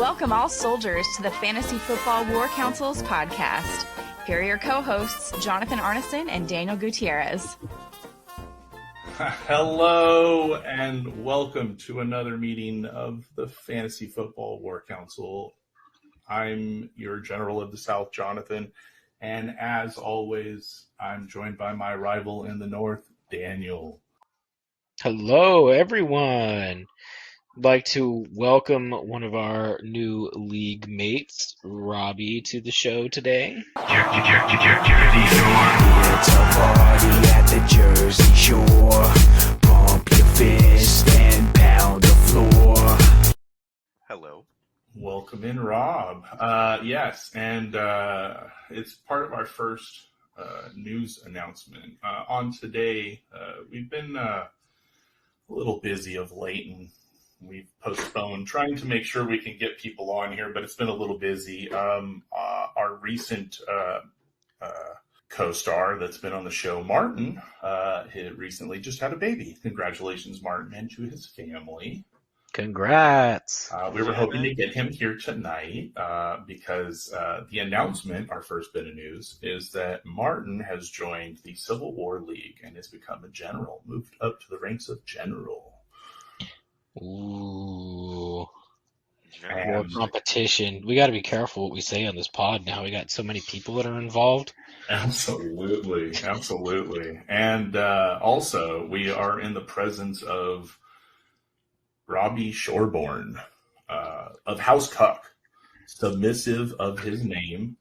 Welcome all soldiers to the Fantasy Football War Council's podcast. Here are your co-hosts, Jonathan Arneson and Daniel Gutierrez. Hello and welcome to another meeting of the Fantasy Football War Council. I'm your General of the South, Jonathan, and as always, I'm joined by my rival in the North, Daniel. Hello, everyone. I'd like to welcome one of our new league mates, Robbay, to the show today. It's a party at the Jersey Shore. Pump your fist and pound the floor. Hello. Welcome in, Rob. Yes, and it's part of our first news announcement. On today, we've been a little busy of late, and we've postponed trying to make sure we can get people on here, but it's been a little busy. Our recent co-star that's been on the show, Martin, he recently just had a baby. Congratulations, Martin, and to his family. Congrats. We were hoping to get him here tonight because the announcement, our first bit of news, is that Martin has joined the Civil War League and has become a general, moved up to the ranks of general. Ooh. More And competition. We got to be careful what we say on this pod now. We got so many people that are involved. absolutely. And also, we are in the presence of Robbay Shoreborn, of House Cuck, submissive of his name,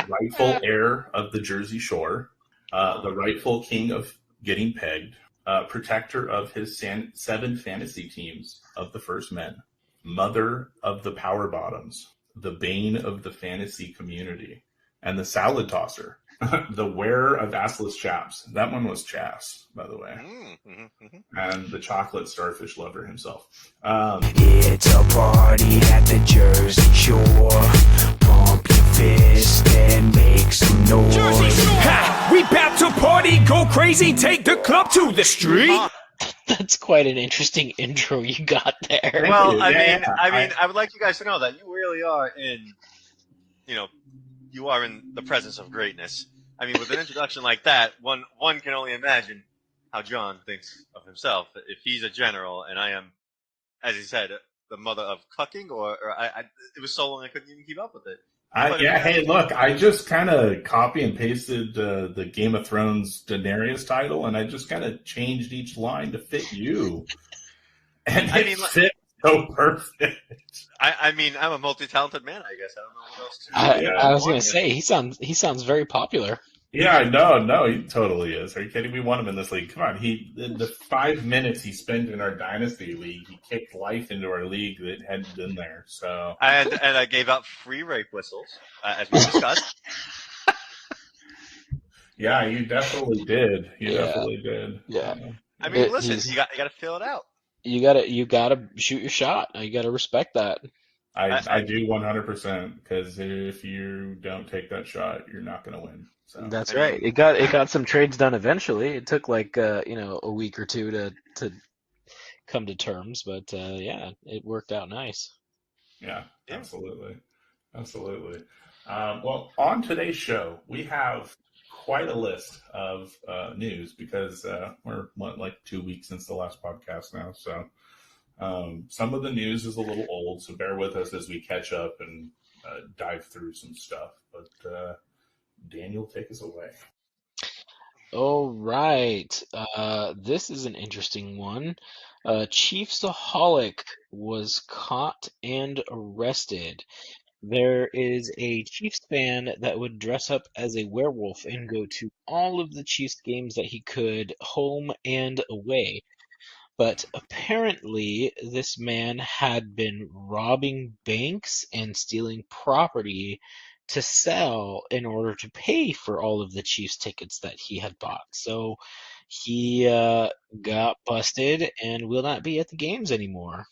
rightful heir of the Jersey Shore, the rightful king of getting pegged, protector of his 7 fantasy teams of the First Men, mother of the Power Bottoms, the bane of the fantasy community, and the salad tosser, the wearer of assless chaps. That one was chaps, by the way. And the chocolate starfish lover himself. It's a party at the Jersey Shore. Pump your fist and make some noise. Ha! We bout to party, go crazy, take the club to the street. That's quite an interesting intro you got there. Well, you. I Yeah, mean, I would like you guys to know that you really are in the presence of greatness. I mean, with an introduction like that, one can only imagine how John thinks of himself. If he's a general, and I am, as he said, the mother of cucking, or it was so long I couldn't even keep up with it. Hey, look, I just kind of copy and pasted the Game of Thrones Daenerys title, and I just kind of changed each line to fit you. And it fit so perfect. I mean, I'm a multi-talented man, I guess. I don't know what else to I was going to say, he sounds very popular. Yeah, I know. No, he totally is. Are you kidding? We want him in this league. Come on. In the 5 minutes he spent in our Dynasty League, he kicked life into our league that hadn't been there. So And I gave out free rape whistles, as we discussed. yeah, you definitely did. Yeah. Yeah. I mean, listen, you got to fill it out. You gotta shoot your shot. You gotta respect that. I do 100% because if you don't take that shot, you're not going to win. So That's right. It got some trades done eventually. It took like a week or two to come to terms, but yeah, it worked out nice. Yeah, absolutely. Well, on today's show, we have quite a list of news because we're like 2 weeks since the last podcast now. So some of the news is a little old, so bear with us as we catch up and dive through some stuff. But Daniel, take us away. All right. This is an interesting one. Chiefsaholic was caught and arrested. There is a Chiefs fan that would dress up as a werewolf and go to all of the Chiefs games that he could, home and away. But apparently, this man had been robbing banks and stealing property to sell in order to pay for all of the Chiefs tickets that he had bought. So he got busted and will not be at the games anymore.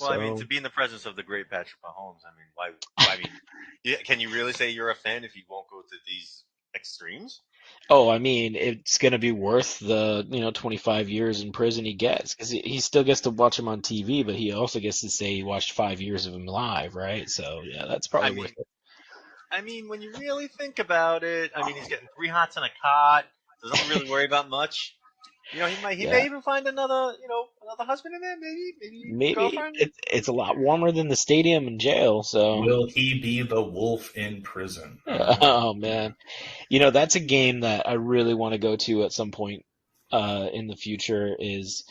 Well, I mean, to be in the presence of the great Patrick Mahomes, I mean, why? I mean, can you really say you're a fan if you won't go to these extremes. Oh, I mean, it's going to be worth the 25 years in prison he gets, because he still gets to watch him on TV, but he also gets to say he watched 5 years of him live, right? So yeah, that's I probably worth mean, it. when you really think about it, he's getting 3 hots in a cot. Doesn't really worry about much. He Yeah, may even find another husband in there. Maybe maybe girlfriend. it's a lot warmer than the stadium in jail. So Will he be the wolf in prison? oh man, that's a game that I really want to go to at some point in the future is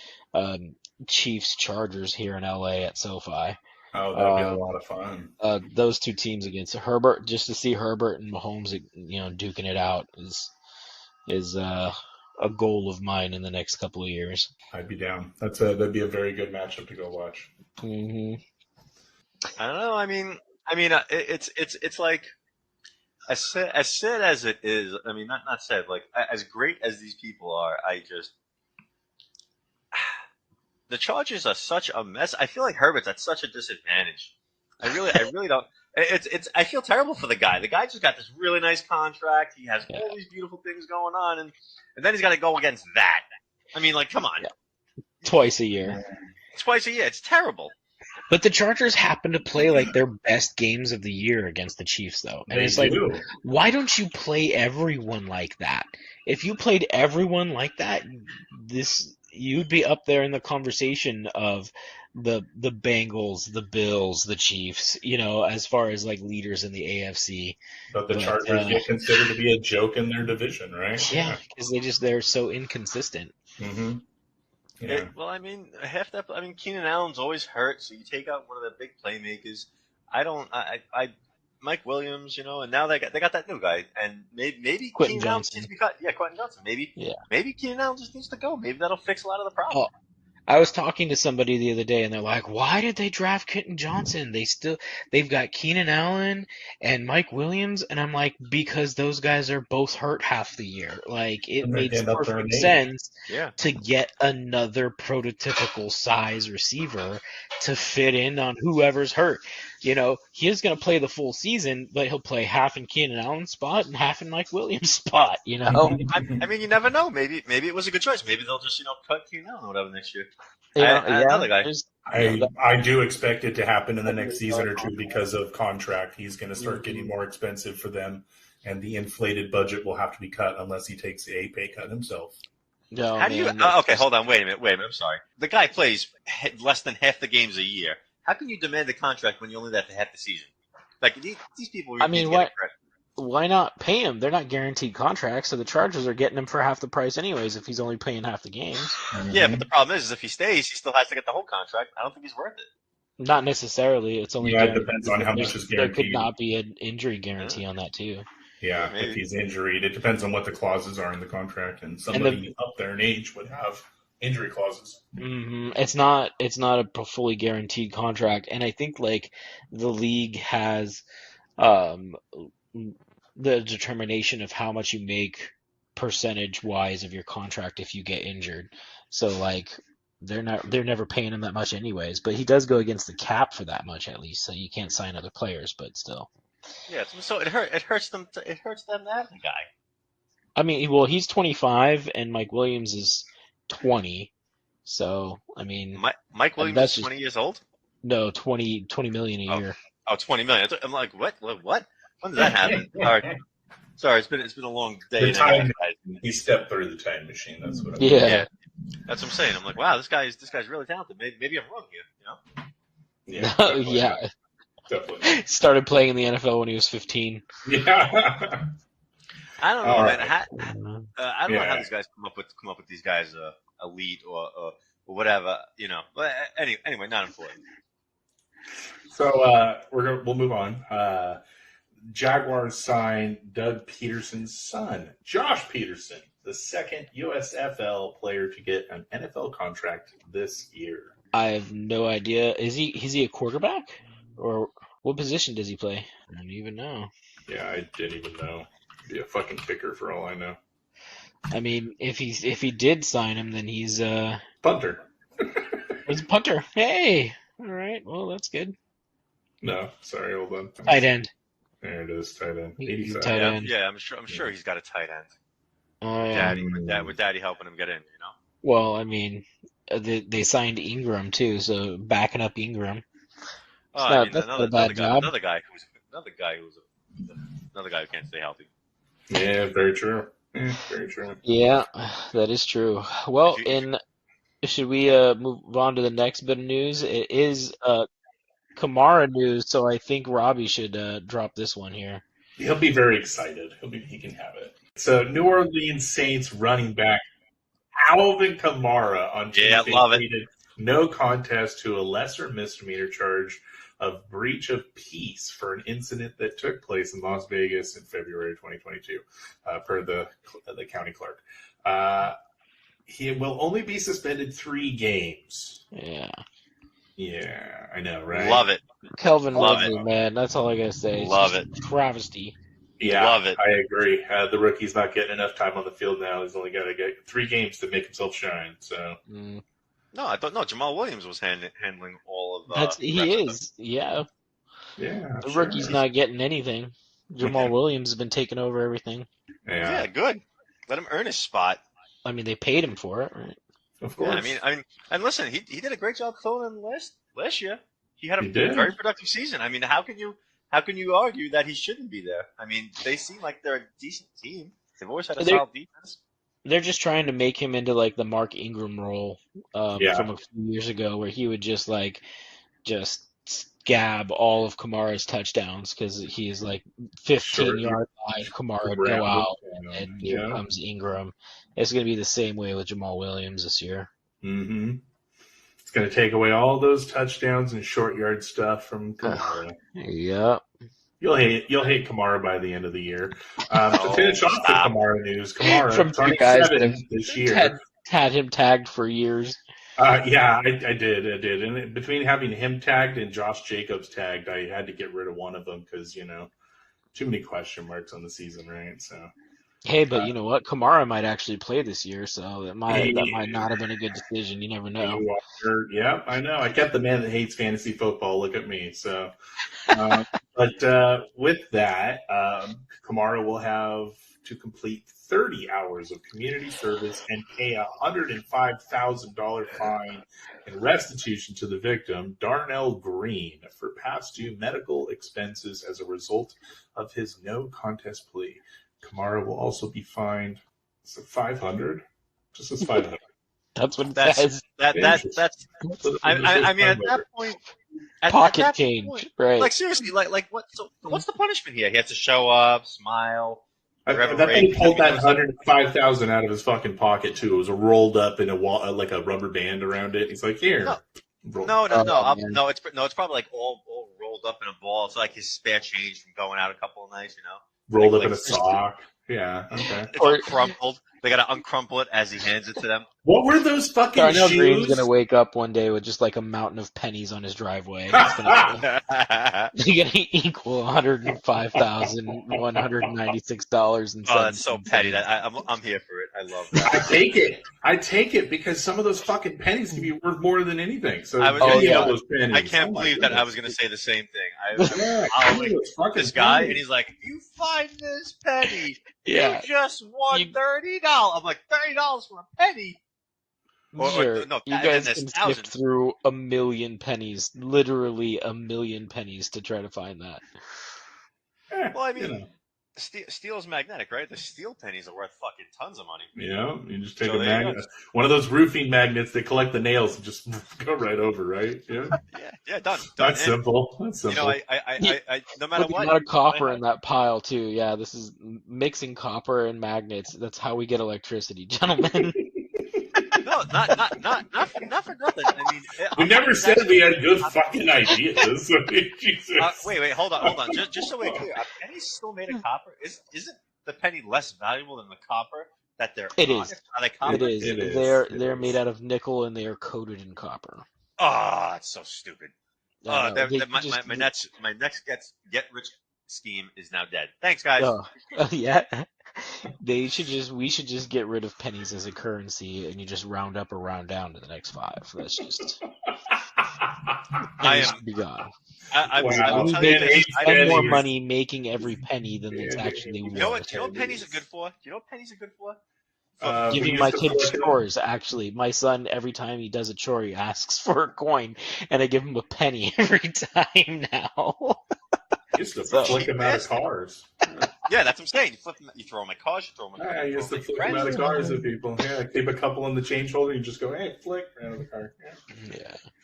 Chiefs Chargers here in LA at SoFi. Oh, that'll be a lot of fun. Those two teams against Herbert, just to see Herbert and Mahomes, duking it out is a goal of mine in the next couple of years. I'd be down. That'd be a very good matchup to go watch. Hmm. I don't know. It's like as sad as it is. Not sad. Like as great as these people are, the Chargers are such a mess. I feel like Herbert's at such a disadvantage. I really don't. I feel terrible for the guy. The guy just got this really nice contract. He has all these beautiful things going on, and then he's got to go against that. Come on. Yeah. Twice a year. Twice a year. It's terrible. But the Chargers happen to play like their best games of the year against the Chiefs, though. And it's like, why don't you play everyone like that? If you played everyone like that, you'd be up there in the conversation of the Bengals, the Bills, the Chiefs, as far as like leaders in the AFC. But the Chargers get considered to be a joke in their division, right? Yeah, because they're so inconsistent. Mm-hmm. Yeah. Half that. Keenan Allen's always hurt, so you take out one of the big playmakers. Mike Williams, and now they got that new guy, and maybe Quentin Keenan Allen Johnson. needs to be cut. Yeah, Quentin Johnson. Maybe Keenan Allen just needs to go. Maybe that'll fix a lot of the problems. Oh, I was talking to somebody the other day, and they're like, "Why did they draft Quentin Johnson? They've got Keenan Allen and Mike Williams," and I'm like, because those guys are both hurt half the year. Like it makes perfect sense to get another prototypical size receiver to fit in on whoever's hurt. He is going to play the full season, but he'll play half in Keenan Allen's spot and half in Mike Williams' spot. You never know. Maybe it was a good choice. Maybe they'll just cut Keenan Allen or whatever next year. Another guy. I do expect it to happen in the next season or two because of contract. He's going to start getting more expensive for them, and the inflated budget will have to be cut unless he takes a pay cut himself. No, how do you? Okay, hold on. Wait a minute. I'm sorry. The guy plays less than half the games a year. How can you demand a contract when you're only there for half the season? Like these people. Why not pay him? They're not guaranteed contracts, so the Chargers are getting him for half the price anyways if he's only paying half the games. Yeah, but the problem is if he stays, he still has to get the whole contract. I don't think he's worth it. Not necessarily. It's only it depends on how much is guaranteed. There could not be an injury guarantee on that too. Yeah, if he's injured, it depends on what the clauses are in the contract, and somebody up there in age would have injury clauses. Mm-hmm. It's not a fully guaranteed contract, and I think like the league has the determination of how much you make percentage wise of your contract if you get injured. So like they're never paying him that much anyways, but he does go against the cap for that much at least, so you can't sign other players, but still. Yeah, so it hurts them to have the guy. He's 25 and Mike Williams is 20. So, Mike Williams is 20 years old? No, 20 million a year. Oh, 20 million. I'm like, what? When did that happen? Sorry, it's been a long day. He stepped through the time machine. That's what. Yeah, that's what I'm saying. I'm like, wow, this guy's really talented. Maybe I'm wrong here. Yeah. Definitely. Yeah. Definitely. Started playing in the NFL when he was 15. Yeah. I don't know, man. I don't know how these guys come up with these guys elite or whatever. But anyway, not important. So we'll move on. Jaguars signed Doug Peterson's son, Josh Peterson, the second USFL player to get an NFL contract this year. I have no idea. Is he a quarterback, or what position does he play? I don't even know. Yeah, I didn't even know. Be a fucking kicker for all I know. If he did sign him, then he's punter. He's a punter. Hey, all right. Well, that's good. No, sorry, hold on. Tight end. There it is, tight end. He's 87. tight end. Yeah, I'm sure he's got a tight end. Oh, yeah. With Daddy helping him get in, you know. Well, I mean, they signed Ingram too, so backing up Ingram. That's not a bad job. Another guy who can't stay healthy. Yeah, very true. Yeah, very true. Yeah, that is true. Well, should we move on to the next bit of news? It is Kamara news, so I think Robbie should drop this one here. He'll be very excited. He can have it. So, New Orleans Saints running back Alvin Kamara on Tuesday pleaded no contest to a lesser misdemeanor charge of breach of peace for an incident that took place in Las Vegas in February 2022, per the county clerk. He will only be suspended 3 games. Yeah, I know, right? Love it. Kelvin Ridley, man, that's all I gotta say. Love it. Travesty. Yeah, love it. I agree. The rookie's not getting enough time on the field now. He's only got to get 3 games to make himself shine. So. No, I thought Jamal Williams was handling all of. He is. Yeah. Yeah. The rookie's not getting anything. Jamal Williams has been taking over everything. Yeah, good. Let him earn his spot. I mean, they paid him for it, right? Of course. Yeah, I mean, and listen, he did a great job filling in last year. He had a very productive season. I mean, how can you argue that he shouldn't be there? I mean, they seem like they're a decent team. They've always had a solid defense. They're just trying to make him into like the Mark Ingram role from a few years ago, where he would just scab all of Kamara's touchdowns because he is like 15-yard line. Kamara go out, and here comes Ingram. It's going to be the same way with Jamal Williams this year. Mm-hmm. It's going to take away all those touchdowns and short yard stuff from Kamara. Yep. You'll hate Kamara by the end of the year. To finish off the Kamara news, Kamara from two guys that have this year had him tagged for years. Yeah, I did. And between having him tagged and Josh Jacobs tagged, I had to get rid of one of them because, too many question marks on the season, right? So. Hey, but you know what? Kamara might actually play this year, so that might not have been a good decision. You never know. Yeah, I know. I kept the man that hates fantasy football. Look at me. So, but with that, Kamara will have to complete 30 hours of community service and pay a $105,000 fine and restitution to the victim, Darnell Green, for past due medical expenses as a result of his no contest plea. Kamara will also be fined. Is it $500? Just as $500. That's what it says. That's. I mean, at that point, pocket change, right? Like seriously, like what? So what's the punishment here? He has to show up, smile. I bet he pulled that $105,000 out of his fucking pocket too. It was rolled up in a wall, like a rubber band around it. He's like, here. No. It's probably like all rolled up in a ball. It's like his spare change from going out a couple of nights, rolled up in a sock. Yeah, okay. It's uncrumpled. They gotta uncrumple it as he hands it to them. What were those fucking Darnell shoes? Green's gonna wake up one day with just like a mountain of pennies on his driveway. He's gonna equal $105,196.07. Oh, that's so petty. I'm here for it. I love that. I take it because some of those fucking pennies can be worth more than anything. So those pennies. I can't believe that I was gonna say the same thing. This guy, and he's like, "You find this penny." Yeah. You just won $30. I'm like, $30 for a penny? Sure. No, you guys can sift through a million pennies, literally a million pennies, to try to find that. Well, I mean, steel's magnetic, right? The steel pennies are worth fucking tons of money. Yeah, you just take a magnet, one of those roofing magnets that collect the nails and just go right over, right? Yeah. Done. That's simple. That's simple. I no matter what. A lot of copper in that pile too. Yeah, this is mixing copper and magnets. That's how we get electricity, gentlemen. No, not for nothing. I mean, we never said we had good fucking ideas. Wait, hold on. Just so we're clear, are pennies still made of copper? Isn't the penny less valuable than the copper that they're? It is. Are they copper? It is. They're made out of nickel and they are coated in copper. Oh, it's so stupid. My next get rich scheme is now dead. Thanks, guys. Yeah. We should just get rid of pennies as a currency, and you just round up or round down to the next 5. That's just I pennies am. should be gone. Wow. I'll tell you They this. spend more pennies. money making every penny than it's Yeah, actually You know worth. what? Do you know what pennies are good for? Do you know what pennies are good for? We Giving used my to kid flick 'em. chores, actually. My son, every time he does a chore, he asks for a coin, and I give him a penny every time now. Used to So- flick them out of Bastard. cars. Yeah, that's what I'm saying. You throw them at cars, you throw them I at used to flick them out of cars at people. Yeah, keep a couple in the change holder and just go, hey, flick, out of the car.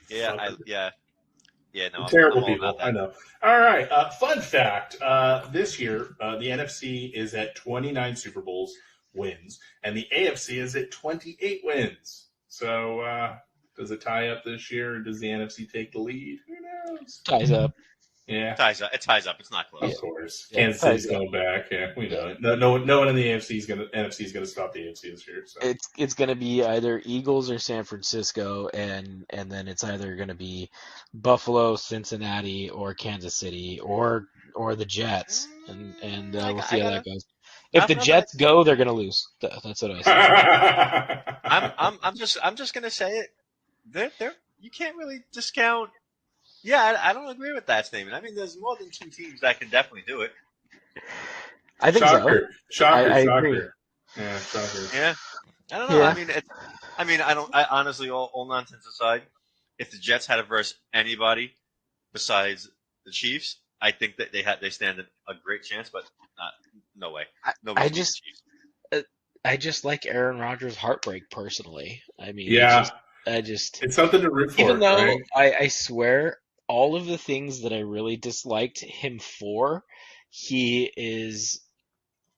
Yeah. Yeah, no, Terrible I'm all people, about that. I know. All right, fun fact. This year, the NFC is at 29 Super Bowls wins, and the AFC is at 28 wins. So, does it tie up this year, or does the NFC take the lead? Who knows? Ties up. Yeah, It ties up. It's not close. of course. Yeah, Kansas City's ties up. going back. Yeah, we know it. No one in the NFC is gonna stop the AFC this year. So. It's gonna be either Eagles or San Francisco, and then it's either gonna be Buffalo, Cincinnati, or Kansas City, or the Jets, and we'll see how that goes. If the Jets go, they're gonna lose. That's what I say. I'm just gonna say it. They're you can't really discount. Yeah, I don't agree with that statement. I mean, there's more than 2 teams that can definitely do it. I think Shocker. so. Shocker. I Shocker. agree. Yeah, shocker. Yeah, I don't know. Yeah. I honestly, all nonsense aside, if the Jets had to verse anybody besides the Chiefs, I think that they stand a great chance. But no way. I just like Aaron Rodgers' heartbreak personally. I mean, Yeah. it's something to root for. even though right? I swear all of the things that I really disliked him for, he is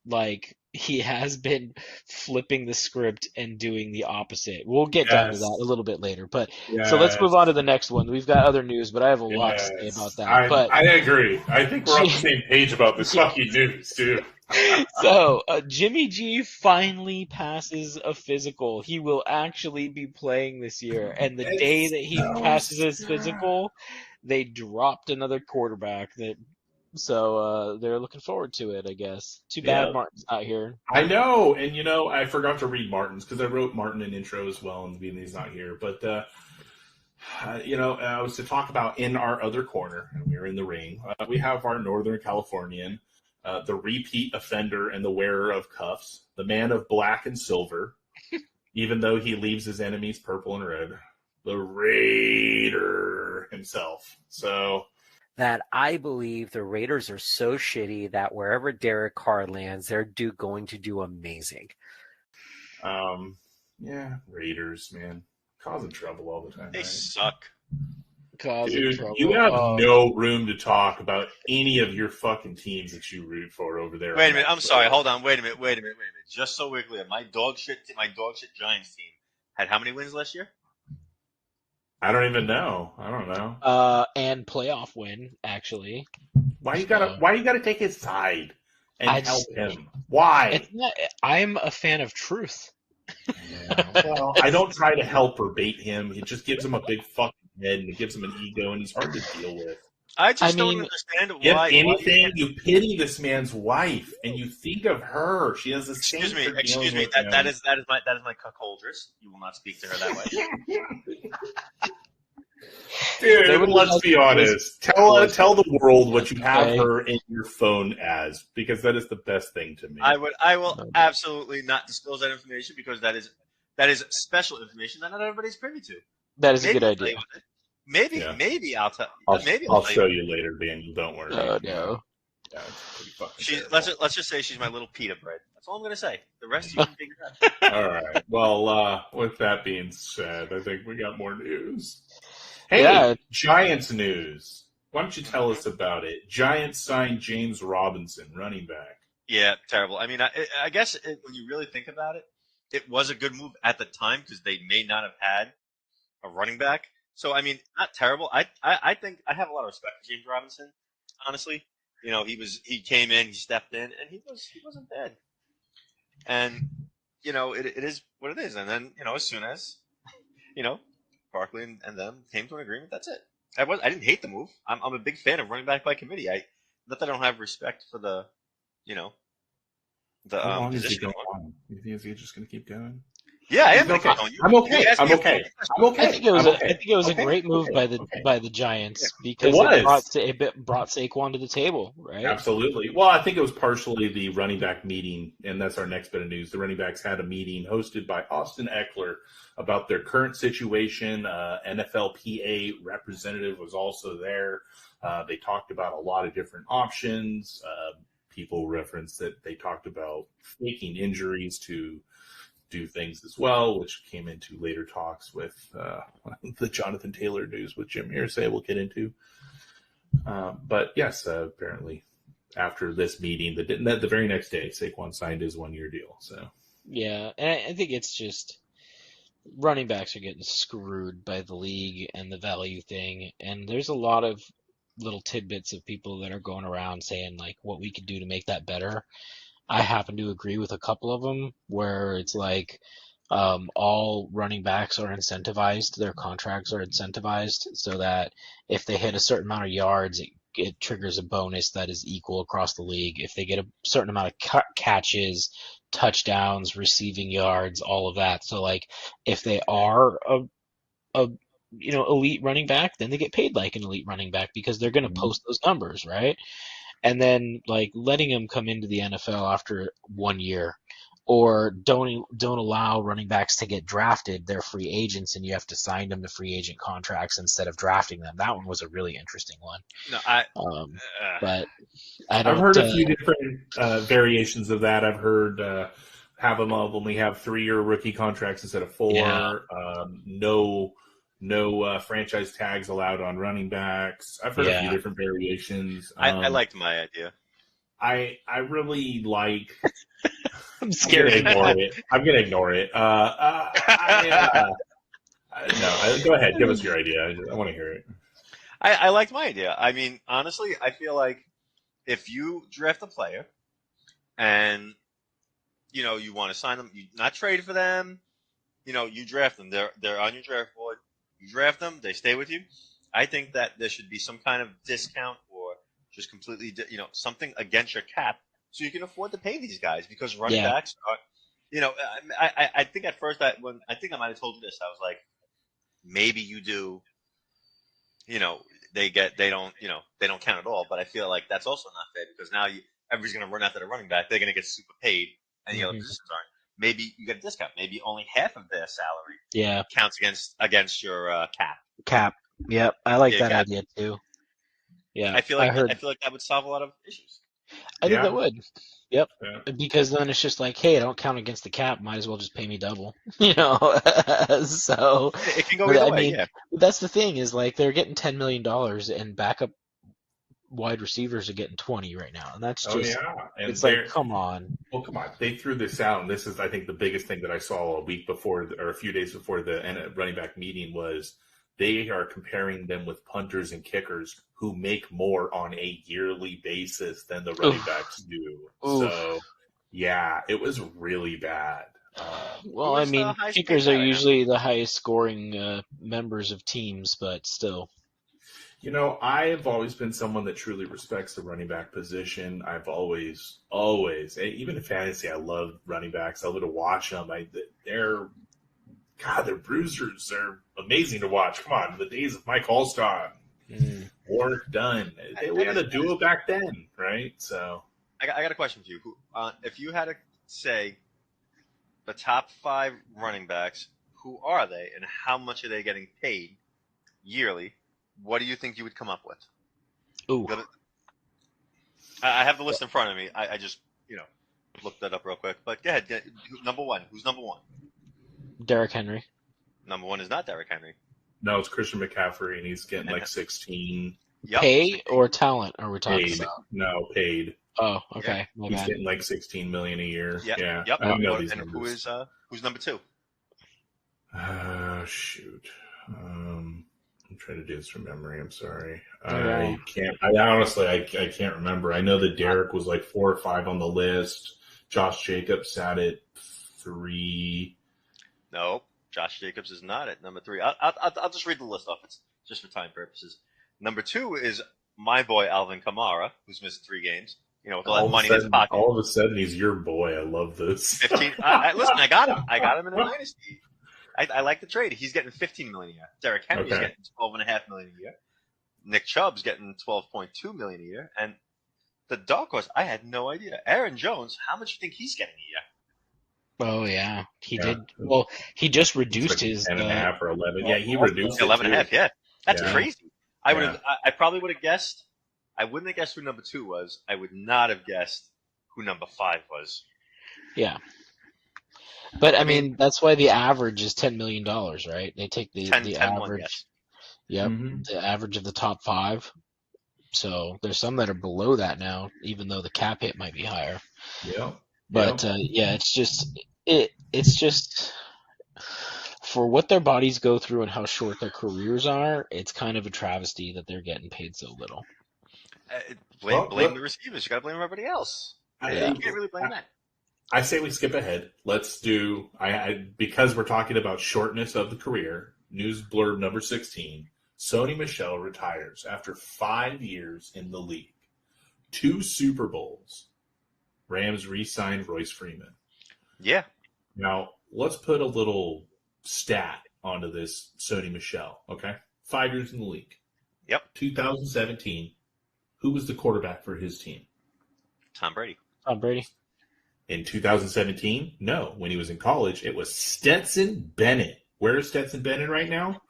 like he has been flipping the script and doing the opposite. We'll get down to Yes. that a little bit later. But so let's move on to the next one. We've got other news, but I have a lot to say about that. I agree. I think we're on the same page about this fucking news, too. So, Jimmy G finally passes a physical. He will actually be playing this year. And the day that he passes his physical, they dropped another quarterback. So they're looking forward to it, I guess. Too bad Martin's not here. I know, and I forgot to read Martin's because I wrote Martin an intro as well, and he's not here. But I was to talk about in our other corner, and we were in the ring. We have our Northern Californian, the repeat offender and the wearer of cuffs, the man of black and silver, even though he leaves his enemies purple and red, the Raider himself. So. That I believe the Raiders are so shitty that wherever Derek Carr lands, they're going to do amazing. Yeah, Raiders, man, causing trouble all the time. They right? suck. Dude, you have no room to talk about any of your fucking teams that you root for over there. Wait a minute. I'm sorry. Hold on. Wait a minute. Just so we're clear, my dog shit Giants team had how many wins last year? I don't even know. I don't know. And playoff win, actually. Why you gotta take his side and help him? Why? I'm a fan of truth. Yeah, well, I don't try to help or bait him. It just gives him a big fucking head and it gives him an ego and he's hard to deal with. I don't understand if why. anything, you pity this man's wife and you think of her. She has the same. Excuse me. That is my cuckoldress. You will not speak to her that way. Dude, let's be honest. Tell the world what you have her in your phone as, because that is the best thing to me. I will absolutely not disclose that information because that is special information that not everybody's privy to. That is a good idea. Maybe I'll tell. I'll show you later, Daniel. Don't worry. Oh no. Yeah, it's pretty fucking let's just say she's my little pita bread. That's all I'm gonna say. The rest you can figure out. All right. Well, with that being said, I think we got more news. Hey, Giants news. Why don't you tell us about it? Giants signed James Robinson, running back. Yeah, terrible. I mean, I guess when you really think about it, it was a good move at the time because they may not have had a running back. So, I mean, not terrible. I think I have a lot of respect for James Robinson, honestly. He came in, he stepped in, and he wasn't bad. And, it is what it is. And then, as soon as, Barkley and them came to an agreement, that's it. I didn't hate the move. I'm a big fan of running back by committee. Not that I don't have respect for the the How long is he position going one. on? You think he's just going to keep going? Yeah, I am Okay. going on. I'm okay. I'm okay. I'm okay. I think it was I'm okay. I think it was Okay. a great move Okay. by the Giants because It was. it brought Saquon to the table, right? Absolutely. Well, I think it was partially the running back meeting, and that's our next bit of news. The running backs had a meeting hosted by Austin Eckler about their current situation. NFLPA representative was also there. They talked about a lot of different options. People referenced that they talked about faking injuries to do things as well, which came into later talks with the Jonathan Taylor news with Jim Irsay we'll get into. But yes, apparently after this meeting, the very next day, Saquon signed his 1-year deal. So Yeah, and I think it's just running backs are getting screwed by the league and the value thing, and there's a lot of little tidbits of people that are going around saying like what we could do to make that better. I happen to agree with a couple of them where it's like all running backs are incentivized, their contracts are incentivized so that if they hit a certain amount of yards, it triggers a bonus that is equal across the league. If they get a certain amount of catches, touchdowns, receiving yards, all of that. So like if they are a elite running back, then they get paid like an elite running back because they're going to post those numbers, right? And then like letting them come into the NFL after 1 year, or don't allow running backs to get drafted. They're free agents, and you have to sign them to free agent contracts instead of drafting them. That one was a really interesting one. No, But I don't. I've heard a few different variations of that. I've heard have them only have 3-year rookie contracts instead of 4. Yeah. No franchise tags allowed on running backs. I've heard a few different variations. I liked my idea. I really like. I'm scared. I'm gonna ignore it. No, go ahead. Give us your idea. I want to hear it. I liked my idea. I mean, honestly, I feel like if you draft a player and you want to sign them, you not trade for them. You draft them. They're on your draft board. You draft them. They stay with you. I think that there should be some kind of discount or just completely, something against your cap so you can afford to pay these guys because running backs are, I think at first I think I might have told you this. I was like, maybe you do, they don't count at all. But I feel like that's also not fair because now everybody's going to run after the running back. They're going to get super paid and the other positions aren't. Maybe you get a discount. Maybe only half of their salary counts against your cap. Cap. Yep, I like that idea too. Yeah, I feel like that would solve a lot of issues. I think that would. Yep. Yeah. Because then it's just like, hey, I don't count against the cap. Might as well just pay me double. So it can go either way. That's the thing is like they're getting $10 million and backup wide receivers are getting 20 right now, and that's just and it's like, come on. Well, come on. They threw this out, and this is, I think, the biggest thing that I saw a week before or a few days before the running back meeting was they are comparing them with punters and kickers who make more on a yearly basis than the running backs do. So, yeah, it was really bad. Well, I mean, kickers are usually the highest scoring members of teams, but still. I have always been someone that truly respects the running back position. I've always, even in fantasy, I love running backs. I love to watch them. They're bruisers. They're amazing to watch. Come on, the days of Mike Allstott, Warwick Dunn. We had a duo back then, right? So I got a question for you. If you had to say the top 5 running backs, who are they and how much are they getting paid yearly? What do you think you would come up with? Ooh. I have the list in front of me. I just, looked that up real quick. But go ahead. Number 1. Who's number 1? Derrick Henry. Number 1 is not Derrick Henry. No, it's Christian McCaffrey, and he's getting like 16. Yep. Pay or talent are we talking about? No, paid. Oh, okay. Yeah. He's getting like $16 million a year. Yep. Yeah. Yep. I don't know these numbers. Who's number 2? Shoot. I'm trying to do this from memory. I'm sorry. I can't. I can't remember. I know that Derek was like 4 or 5 on the list. Josh Jacobs sat at 3. No, Josh Jacobs is not at number 3. I'll just read the list off. It's just for time purposes. Number 2 is my boy Alvin Kamara, who's missed 3 games. with all that money in his pocket. All of a sudden, he's your boy. I love this. 15. Listen, I got him. I got him in a dynasty. I like the trade. He's getting $15 million a year. Derrick Henry's getting $12.5 million a year. Nick Chubb's getting $12.2 million a year. And the dark horse, I had no idea. Aaron Jones, how much do you think he's getting a year? Oh yeah, he did. Well, he just reduced his 10.5 or 11. Yeah, he reduced 11.5. Yeah, that's crazy. I probably would have guessed. I wouldn't have guessed who number 2 was. I would not have guessed who number 5 was. Yeah. But I mean, that's why the average is $10 million, right? They take the average. Yes. Yep, the average of the top 5. So there's some that are below that now, even though the cap hit might be higher. Yeah. But it's just for what their bodies go through and how short their careers are. It's kind of a travesty that they're getting paid so little. Blame the receivers. You got to blame everybody else. You can't really blame that. I say we skip ahead. Let's do because we're talking about shortness of the career. News blurb number 16. Sony Michel retires after 5 years in the league. 2 Super Bowls. Rams re-signed Royce Freeman. Yeah. Now, let's put a little stat onto this Sony Michel, okay? 5 years in the league. Yep. 2017, who was the quarterback for his team? Tom Brady. Tom Brady. In 2017, no. When he was in college, it was Stetson Bennett. Where is Stetson Bennett right now?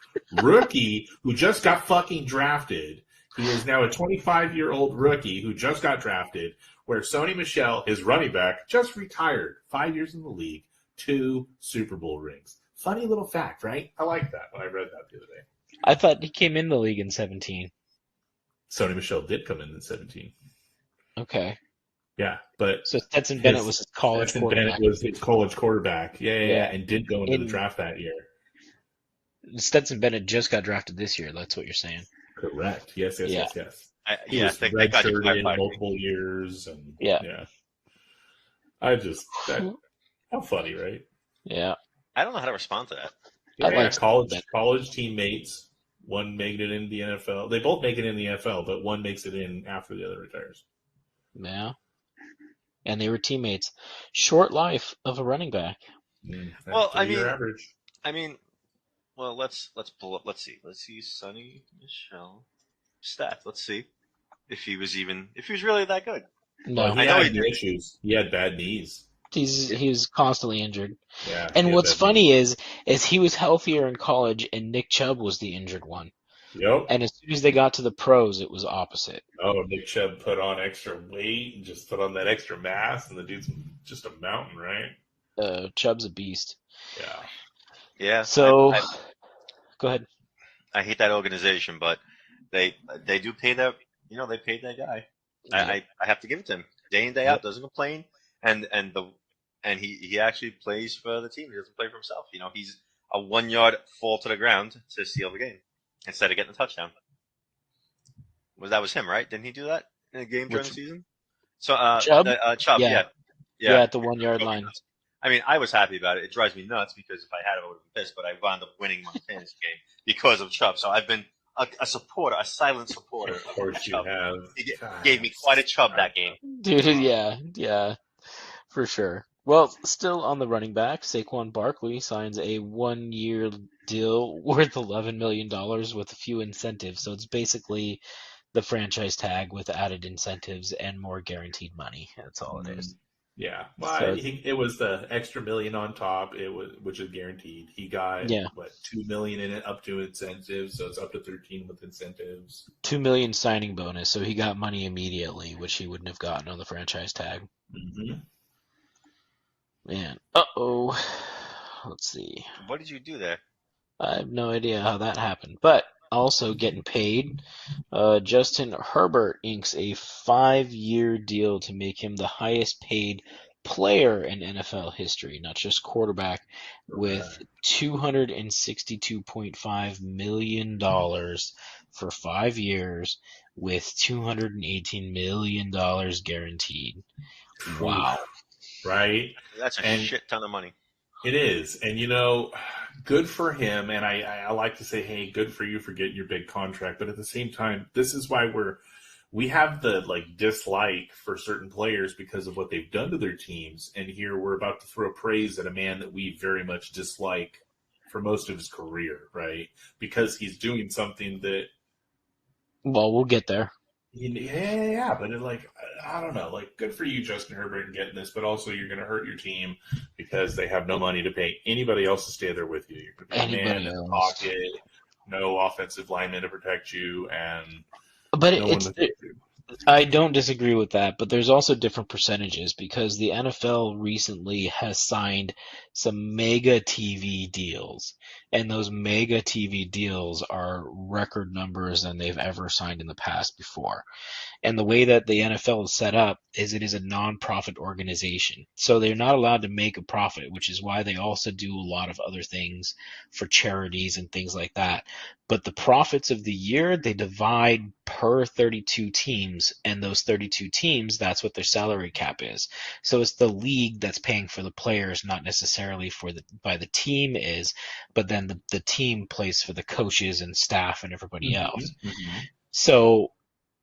Rookie who just got fucking drafted. He is now a 25-year-old rookie who just got drafted, where Sony Michel, his running back, just retired. 5 years in the league, 2 Super Bowl rings. Funny little fact, right? I like that when I read that the other day. I thought he came in the league in 17. Sony Michel did come in 17. Okay. Yeah, but so Stetson Bennett was his college quarterback. Bennett was his college quarterback. Yeah, and did go into the draft that year. Stetson Bennett just got drafted this year. That's what you're saying. Correct. Yes. He was redshirted in multiple years, and how funny, right? Yeah. I don't know how to respond to that. Yeah, college teammates. One making it in the NFL. They both make it in the NFL, but one makes it in after the other retires. Yeah. And they were teammates. Short life of a running back. Well, average. Well, let's pull up. Let's see. Let's see Sonny Michel stats. Let's see if he was really that good. No, I know he had issues. He had bad knees. He was constantly injured. Yeah. And what's funny is he was healthier in college, and Nick Chubb was the injured one. Yep. And as soon as they got to the pros, it was opposite. Oh, Nick Chubb put on extra weight and just put on that extra mass, and the dude's just a mountain, right? Chubb's a beast. Yeah. Yeah. So, go ahead. I hate that organization, but they do pay that. They paid that guy. I have to give it to him. Day in, day out, doesn't complain, and he actually plays for the team. He doesn't play for himself. He's a 1 yard fall to the ground to seal the game instead of getting a touchdown. That was him, right? Didn't he do that in a game during the season? So Chubb? Chubb, yeah, at the 1 yard line. I was happy about it. It drives me nuts because if I had it, I would have been pissed. But I wound up winning my fantasy game because of Chubb. So I've been a supporter, a silent supporter. Of course you have. He gave me quite a Chubb that game. Dude, yeah, for sure. Well, still on the running back, Saquon Barkley signs a 1 year deal worth $11 million with a few incentives. So it's basically the franchise tag with added incentives and more guaranteed money. That's all it is. Yeah, well, it was the extra $1 million on top. Which is guaranteed. He got $2 million in it up to incentives, so it's up to 13 with incentives. $2 million signing bonus, so he got money immediately, which he wouldn't have gotten on the franchise tag. Mm-hmm. Man, let's see. What did you do there? I have no idea how that happened, but also getting paid. Justin Herbert inks a 5-year deal to make him the highest paid player in NFL history, not just quarterback, with $262.5 million for 5 years with $218 million guaranteed. Wow. Right? That's a shit ton of money. It is. And, good for him. And I like to say, hey, good for you for getting your big contract. But at the same time, this is why we have the dislike for certain players because of what they've done to their teams, and here we're about to throw praise at a man that we very much dislike for most of his career, right? Because he's doing something that. Well, we'll get there. Yeah, but I don't know. Good for you, Justin Herbert, in getting this, but also you're going to hurt your team because they have no money to pay anybody else to stay there with you. You're going to be a man in the pocket, no offensive lineman to protect you, and I don't disagree with that, but there's also different percentages because the NFL recently has signed some mega TV deals, and those mega TV deals are record numbers than they've ever signed in the past before. And the way that the NFL is set up is it is a non-profit organization. So they're not allowed to make a profit, which is why they also do a lot of other things for charities and things like that. But the profits of the year, they divide per 32 teams, and those 32 teams, that's what their salary cap is. So it's the league that's paying for the players, not necessarily by the team is, but then the team plays for the coaches and staff and everybody else. Mm-hmm. So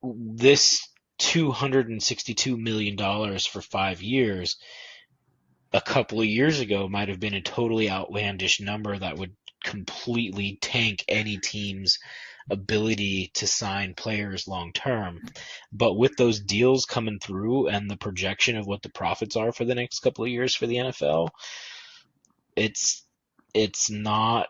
this $262 million for 5 years, a couple of years ago, might have been a totally outlandish number that would completely tank any team's ability to sign players long term. But with those deals coming through and the projection of what the profits are for the next couple of years for the NFL, it's not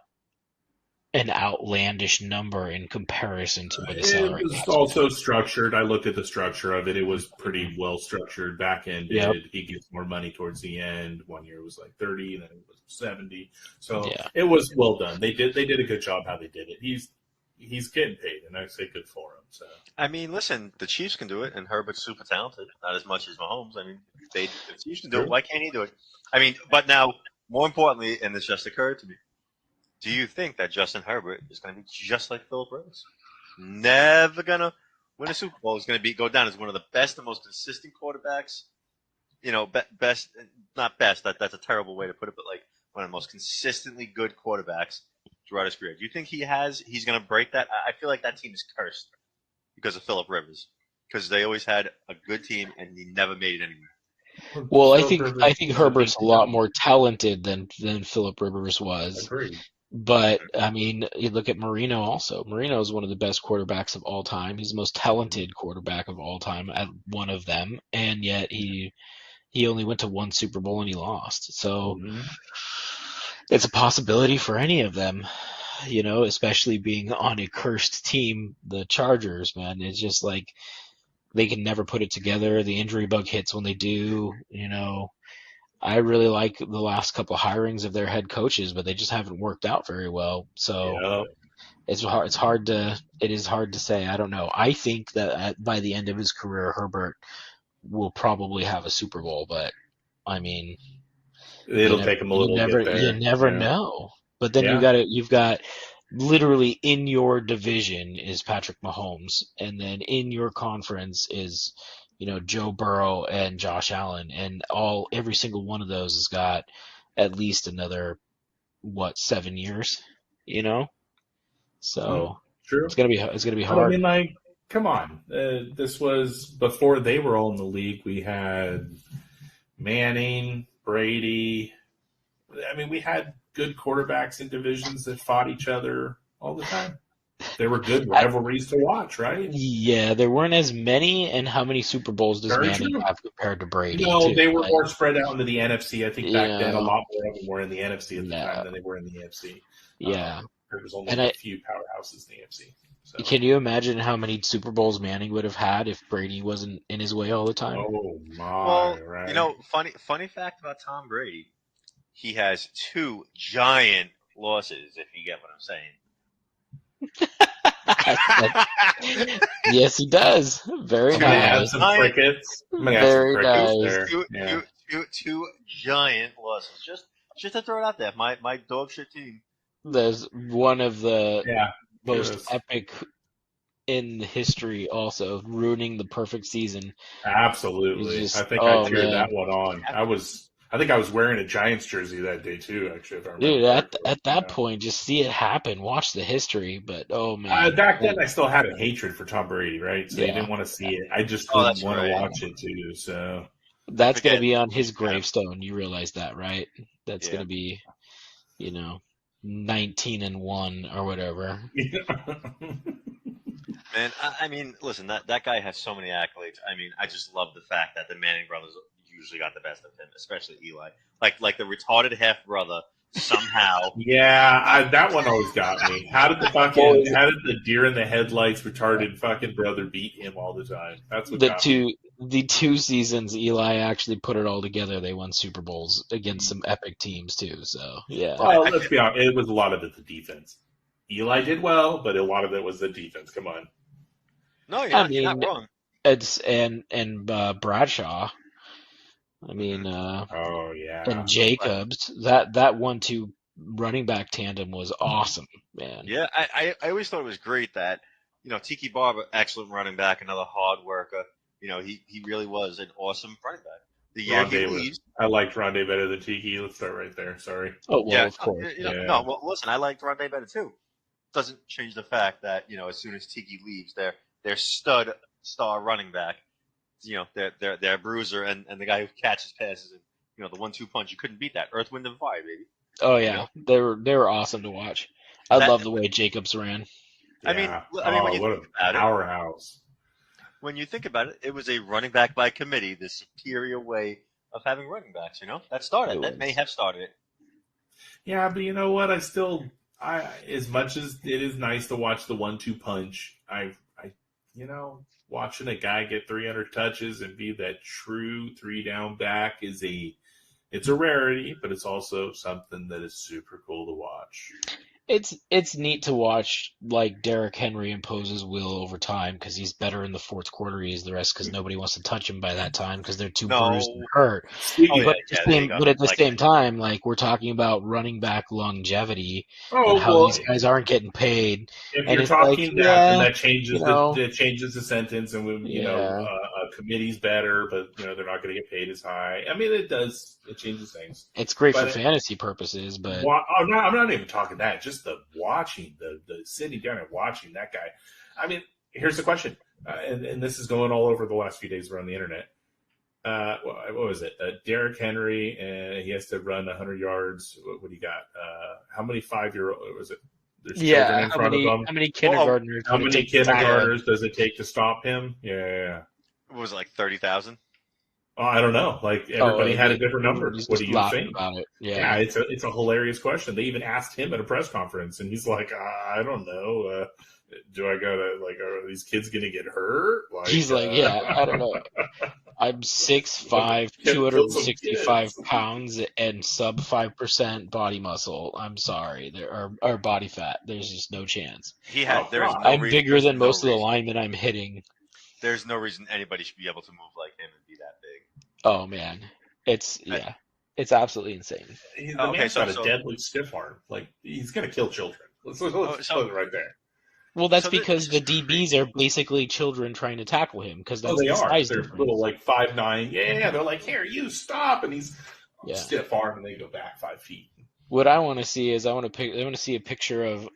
an outlandish number in comparison to where the salary It was also structured. I looked at the structure of it. It was pretty well structured. Back end, he gets more money towards the end. 1 year was 30, and then it was 70. So It was well done. They did a good job how they did it. He's getting paid, and I say good for him. So I mean, listen, the Chiefs can do it, and Herbert's super talented. Not as much as Mahomes. I mean, the Chiefs can do it. Why can't he do it? I mean, but now, more importantly, and this just occurred to me. Do you think that Justin Herbert is going to be just like Philip Rivers? Never going to win a Super Bowl. Is going to go down as one of the best and most consistent quarterbacks. Best, not best. That's a terrible way to put it, but one of the most consistently good quarterbacks throughout his career. Do you think he's going to break that? I feel like that team is cursed because of Philip Rivers, because they always had a good team and he never made it anywhere. Well, I think Herbert's a lot more talented than Philip Rivers was. Agreed. But, I mean, you look at Marino also. Marino is one of the best quarterbacks of all time. He's the most talented quarterback of all time at one of them, and yet he only went to one Super Bowl and he lost. So it's a possibility for any of them, especially being on a cursed team, the Chargers, man. It's just they can never put it together. The injury bug hits when they do, I really like the last couple of hirings of their head coaches, but they just haven't worked out very well. So it is hard to say. I don't know. I think that by the end of his career, Herbert will probably have a Super Bowl, but I mean, it'll take him a little bit there. You never know. But then you've got literally in your division is Patrick Mahomes, and then in your conference is Joe Burrow and Josh Allen, and every single one of those has got at least another 7 years, So True. it's gonna be hard. I mean, come on, this was before they were all in the league. We had Manning, Brady. I mean, we had good quarterbacks in divisions that fought each other all the time. There were good rivalries to watch, right? Yeah, there weren't as many. And how many Super Bowls does Manning have compared to Brady? No, they were more spread out into the NFC. I think back then a lot more of them were in the NFC at the time than they were in the AFC. Yeah. There was only a few powerhouses in the AFC. So. Can you imagine how many Super Bowls Manning would have had if Brady wasn't in his way all the time? Oh, my. Right. Funny fact about Tom Brady, he has 2 giant losses, if you get what I'm saying. Yes, he does. Very nice. Some crickets. Very nice. Two giant losses. Just to throw it out there. My dog shit team. There's one of the most epic in history, also ruining the perfect season. Absolutely. I think I cheered that one on. I think I was wearing a Giants jersey that day too. Actually, if I remember. Dude, correctly. at that point, just see it happen. Watch the history. But oh man, Back then, I still had a hatred for Tom Brady, right? So you Yeah. didn't want to see it. I just Oh, didn't that's want to right. watch it too. So that's gonna Forget- be on his Yeah. gravestone. You realize that, right? That's Yeah. gonna be, 19-1 or whatever. Man, I mean, listen, that guy has so many accolades. I mean, I just love the fact that the Manning brothers usually got the best of him, especially Eli. Like the retarded half brother somehow. yeah, that one always got me. How did the deer in the headlights retarded fucking brother beat him all the time? That's what got me. The two seasons Eli actually put it all together, they won Super Bowls against some epic teams too. So yeah. Well, let's be honest. It was a lot of it the defense. Eli did well, but a lot of it was the defense. Come on. No, you're not wrong. It's and Bradshaw. I mean, Oh yeah. and Jacobs. That 1-2 running back tandem was awesome, man. Yeah, I always thought it was great that, Tiki Barber, excellent running back, another hard worker. He really was an awesome running back. The year he leaves. I liked Rondé better than Tiki. Let's start right there. Sorry. Oh well, Yeah, of course. No, well, listen, I liked Robbay better too. Doesn't change the fact that as soon as Tiki leaves, their star running back, their bruiser and the guy who catches passes and the 1-2 punch, you couldn't beat that. Earth, Wind, and Fire, baby. Oh yeah, they were awesome to watch. I love the way Jacobs ran. I mean, when you what think a about powerhouse. when you think about it, it was a running back by committee, the superior way of having running backs. That may have started it. Yeah, but you know what? As much as it is nice to watch the 1-2 punch, watching a guy get 300 touches and be that true 3-down back it's a rarity, but it's also something that is super cool to watch. It's neat to watch, like, Derrick Henry impose his will over time because he's better in the fourth quarter he is the rest because nobody wants to touch him by that time because they're too bruised and hurt. But at the same time, like, we're talking about running back longevity and how these guys aren't getting paid. If and you're talking then that changes that changes the sentence, and a committee's better, but they're not going to get paid as high. I mean, it changes things. It's great for fantasy purposes, but I'm not even talking that. Just the watching, the sitting down and watching that guy. I mean, here's the question, and this is going all over the last few days around the internet. What was it? Derrick Henry, and he has to run 100 yards. What do you got? How many 5-year-old was it? There's children in front of him. How many kindergartners? How many kindergartners does it take to stop him? Yeah. What was it, like 30,000? Oh, I don't know. Like everybody had a different number. What do you think? About it. Yeah, it's a hilarious question. They even asked him at a press conference, and he's like, I don't know. Do I gotta are these kids gonna get hurt? He's like, I don't know. I'm 6'5", 265 pounds, and sub 5% body muscle. I'm sorry, or body fat. There's just no chance. I'm bigger than most of the linemen I'm hitting. There's no reason anybody should be able to move like him and be that big. Oh man, it's absolutely insane. The man's got a deadly stiff arm. Like, he's gonna kill children. Let's put it right there. Well, that's because the DBs are basically children trying to tackle him because that's they the are. size They're difference. little 5'9". Yeah, they're like, here, you stop, and he's stiff arm, and they go back 5 feet. What I want to see is I want to see a picture of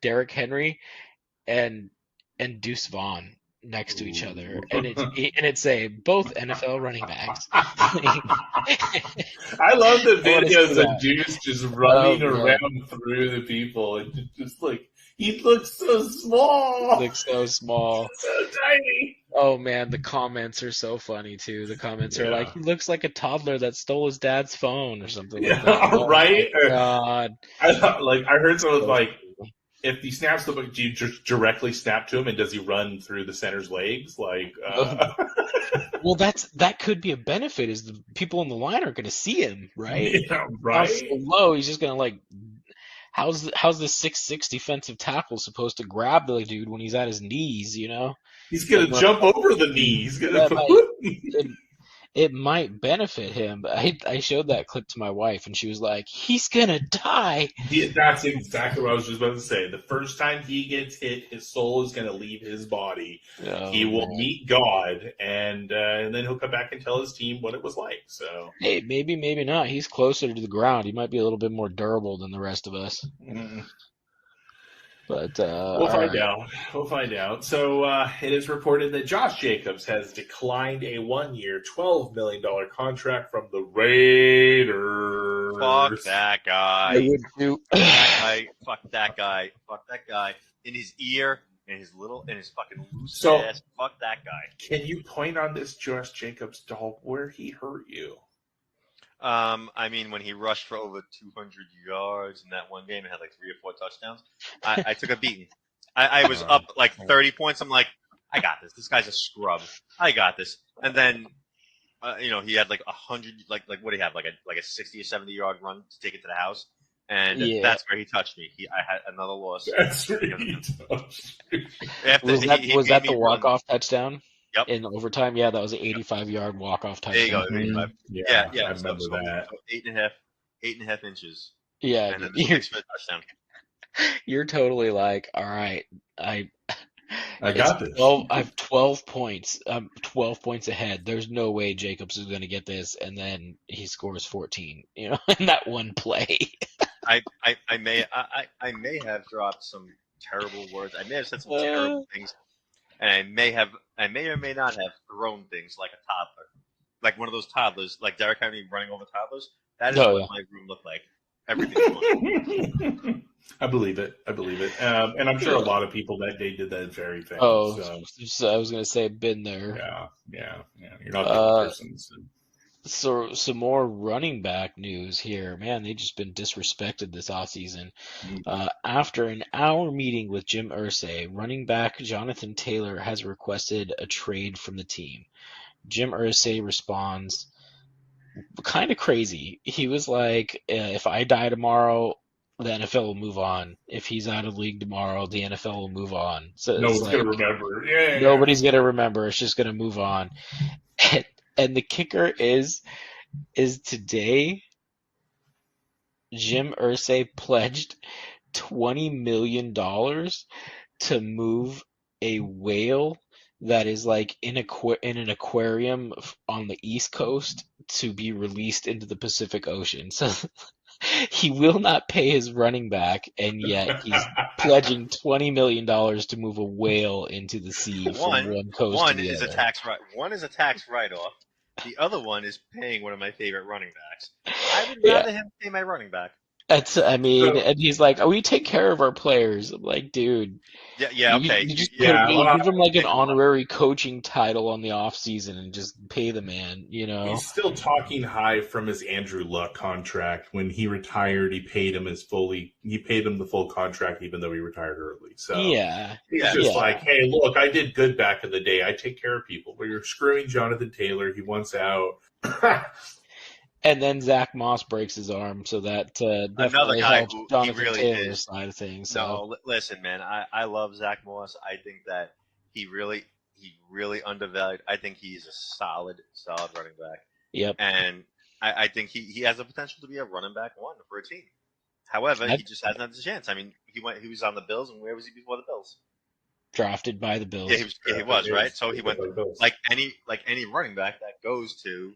Derrick Henry and Deuce Vaughn next to each other, and it's both NFL running backs. I love the videos of Deuce just running around through the people, and just like he looks so small. So tiny. Oh man, the comments are so funny too. The comments are like, he looks like a toddler that stole his dad's phone or something like that. Oh, right? God. I heard someone like, if he snaps the book, do you just directly snap to him, and does he run through the center's legs? Well, that could be a benefit, is the people in the line are going to see him, right? Yeah, right. So low, he's just going to how's the 6'6" defensive tackle supposed to grab the dude when he's at his knees? He's going to jump over the knees. it might benefit him. But I showed that clip to my wife, and she was like, "He's gonna die." That's exactly what I was just about to say. The first time he gets hit, his soul is going to leave his body. Oh, He will man. meet God, and then he'll come back and tell his team what it was like. So Hey, maybe not. He's closer to the ground. He might be a little bit more durable than the rest of us. But we'll find out. We'll find out. So it is reported that Josh Jacobs has declined a 1-year, $12 million contract from the Raiders. Fuck that guy. I would do. Fuck that guy. Fuck that guy. In his ear, in his fucking loose So- ass. Fuck that guy. Can you point on this Josh Jacobs dog where he hurt you? I mean, when he rushed for over 200 yards in that one game and had like 3 or 4 touchdowns, I took a beating. I was up like 30 points. I'm like, I got this. This guy's a scrub. I got this. And then, he had like 100, like what do you have? Like a 60 or 70 yard run to take it to the house. And Yeah. that's where he touched me. I had another loss. That's where he touched you. After Was that he was made that me the run. walk-off touchdown? Yep. In overtime? Yeah, that was an 85-yard walk-off There you touchdown. go. 85. Yeah, Yeah. I remember that. So 8.5 inches. Yeah, And then you're, 6 for a touchdown. you're totally like, all right, I got this. 12, I have 12 points. I'm 12 points ahead. There's no way Jacobs is going to get this, and then he scores 14. In that one play. I may have dropped some terrible words. I may have said some terrible things, and I may or may not have thrown things like a toddler, like one of those toddlers, like Derek Henry running over toddlers. That is what my room looked like. Everything. I believe it. And I'm sure a lot of people that day did that very thing. Oh, So, so I was going to say, been there. yeah. You're not the only person. So some more running back news here. Man, they've just been disrespected this offseason. After an hour meeting with Jim Irsay, running back Jonathan Taylor has requested a trade from the team. Jim Irsay responds, kind of crazy. He was like, if I die tomorrow, the NFL will move on. If he's out of the league tomorrow, the NFL will move on. So No it's one's like, going to remember. Yeah. nobody's going to remember. It's just going to move on. And the kicker is today, Jim Irsay pledged $20 million to move a whale that is like in an aquarium on the East Coast to be released into the Pacific Ocean. So he will not pay his running back, and yet he's pledging $20 million to move a whale into the sea from one coast to the other. One is a tax write-off. The other one is paying one of my favorite running backs. I would rather him pay my running back. And he's like, "Oh, we take care of our players." I'm like, dude. Yeah, okay. You just give him like an honorary coaching title on the off season and just pay the man, He's still talking high from his Andrew Luck contract. When he retired, he paid him the full contract, even though he retired early. So he's just like, hey, look, I did good back in the day. I take care of people. But you're screwing Jonathan Taylor. He wants out. And then Zach Moss breaks his arm, so that definitely guy helps who Jonathan he really Taylor's is. side of things. So. No, listen, man. I love Zach Moss. I think that he really undervalued. I think he's a solid running back. Yep. And I think he has the potential to be a running back one for a team. However, he just hasn't had the chance. I mean, he was on the Bills, and where was he before the Bills? Drafted by the Bills. Yeah, he was right. So he went like any running back that goes to,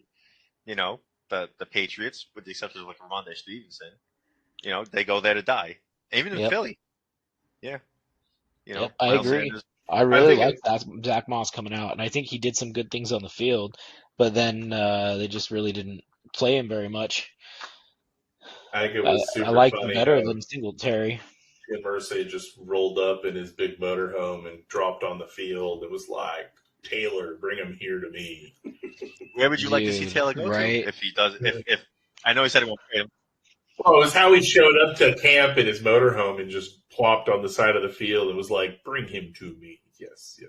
the Patriots, with the exception of like Ramondre Stevenson, they go there to die. Even in Philly. Yeah. I agree. Sanders. I really like Zach Moss coming out, and I think he did some good things on the field, but then they just really didn't play him very much. I think it was super I like funny. him better than Singletary. Jim Irsay just rolled up in his big motorhome and dropped on the field. It was like, Taylor, bring him here to me. Where would you like to see Taylor go to if he does? If I know he said he won't pay him. Well, it was how he showed up to camp in his motorhome and just plopped on the side of the field. It was like, bring him to me. Yes.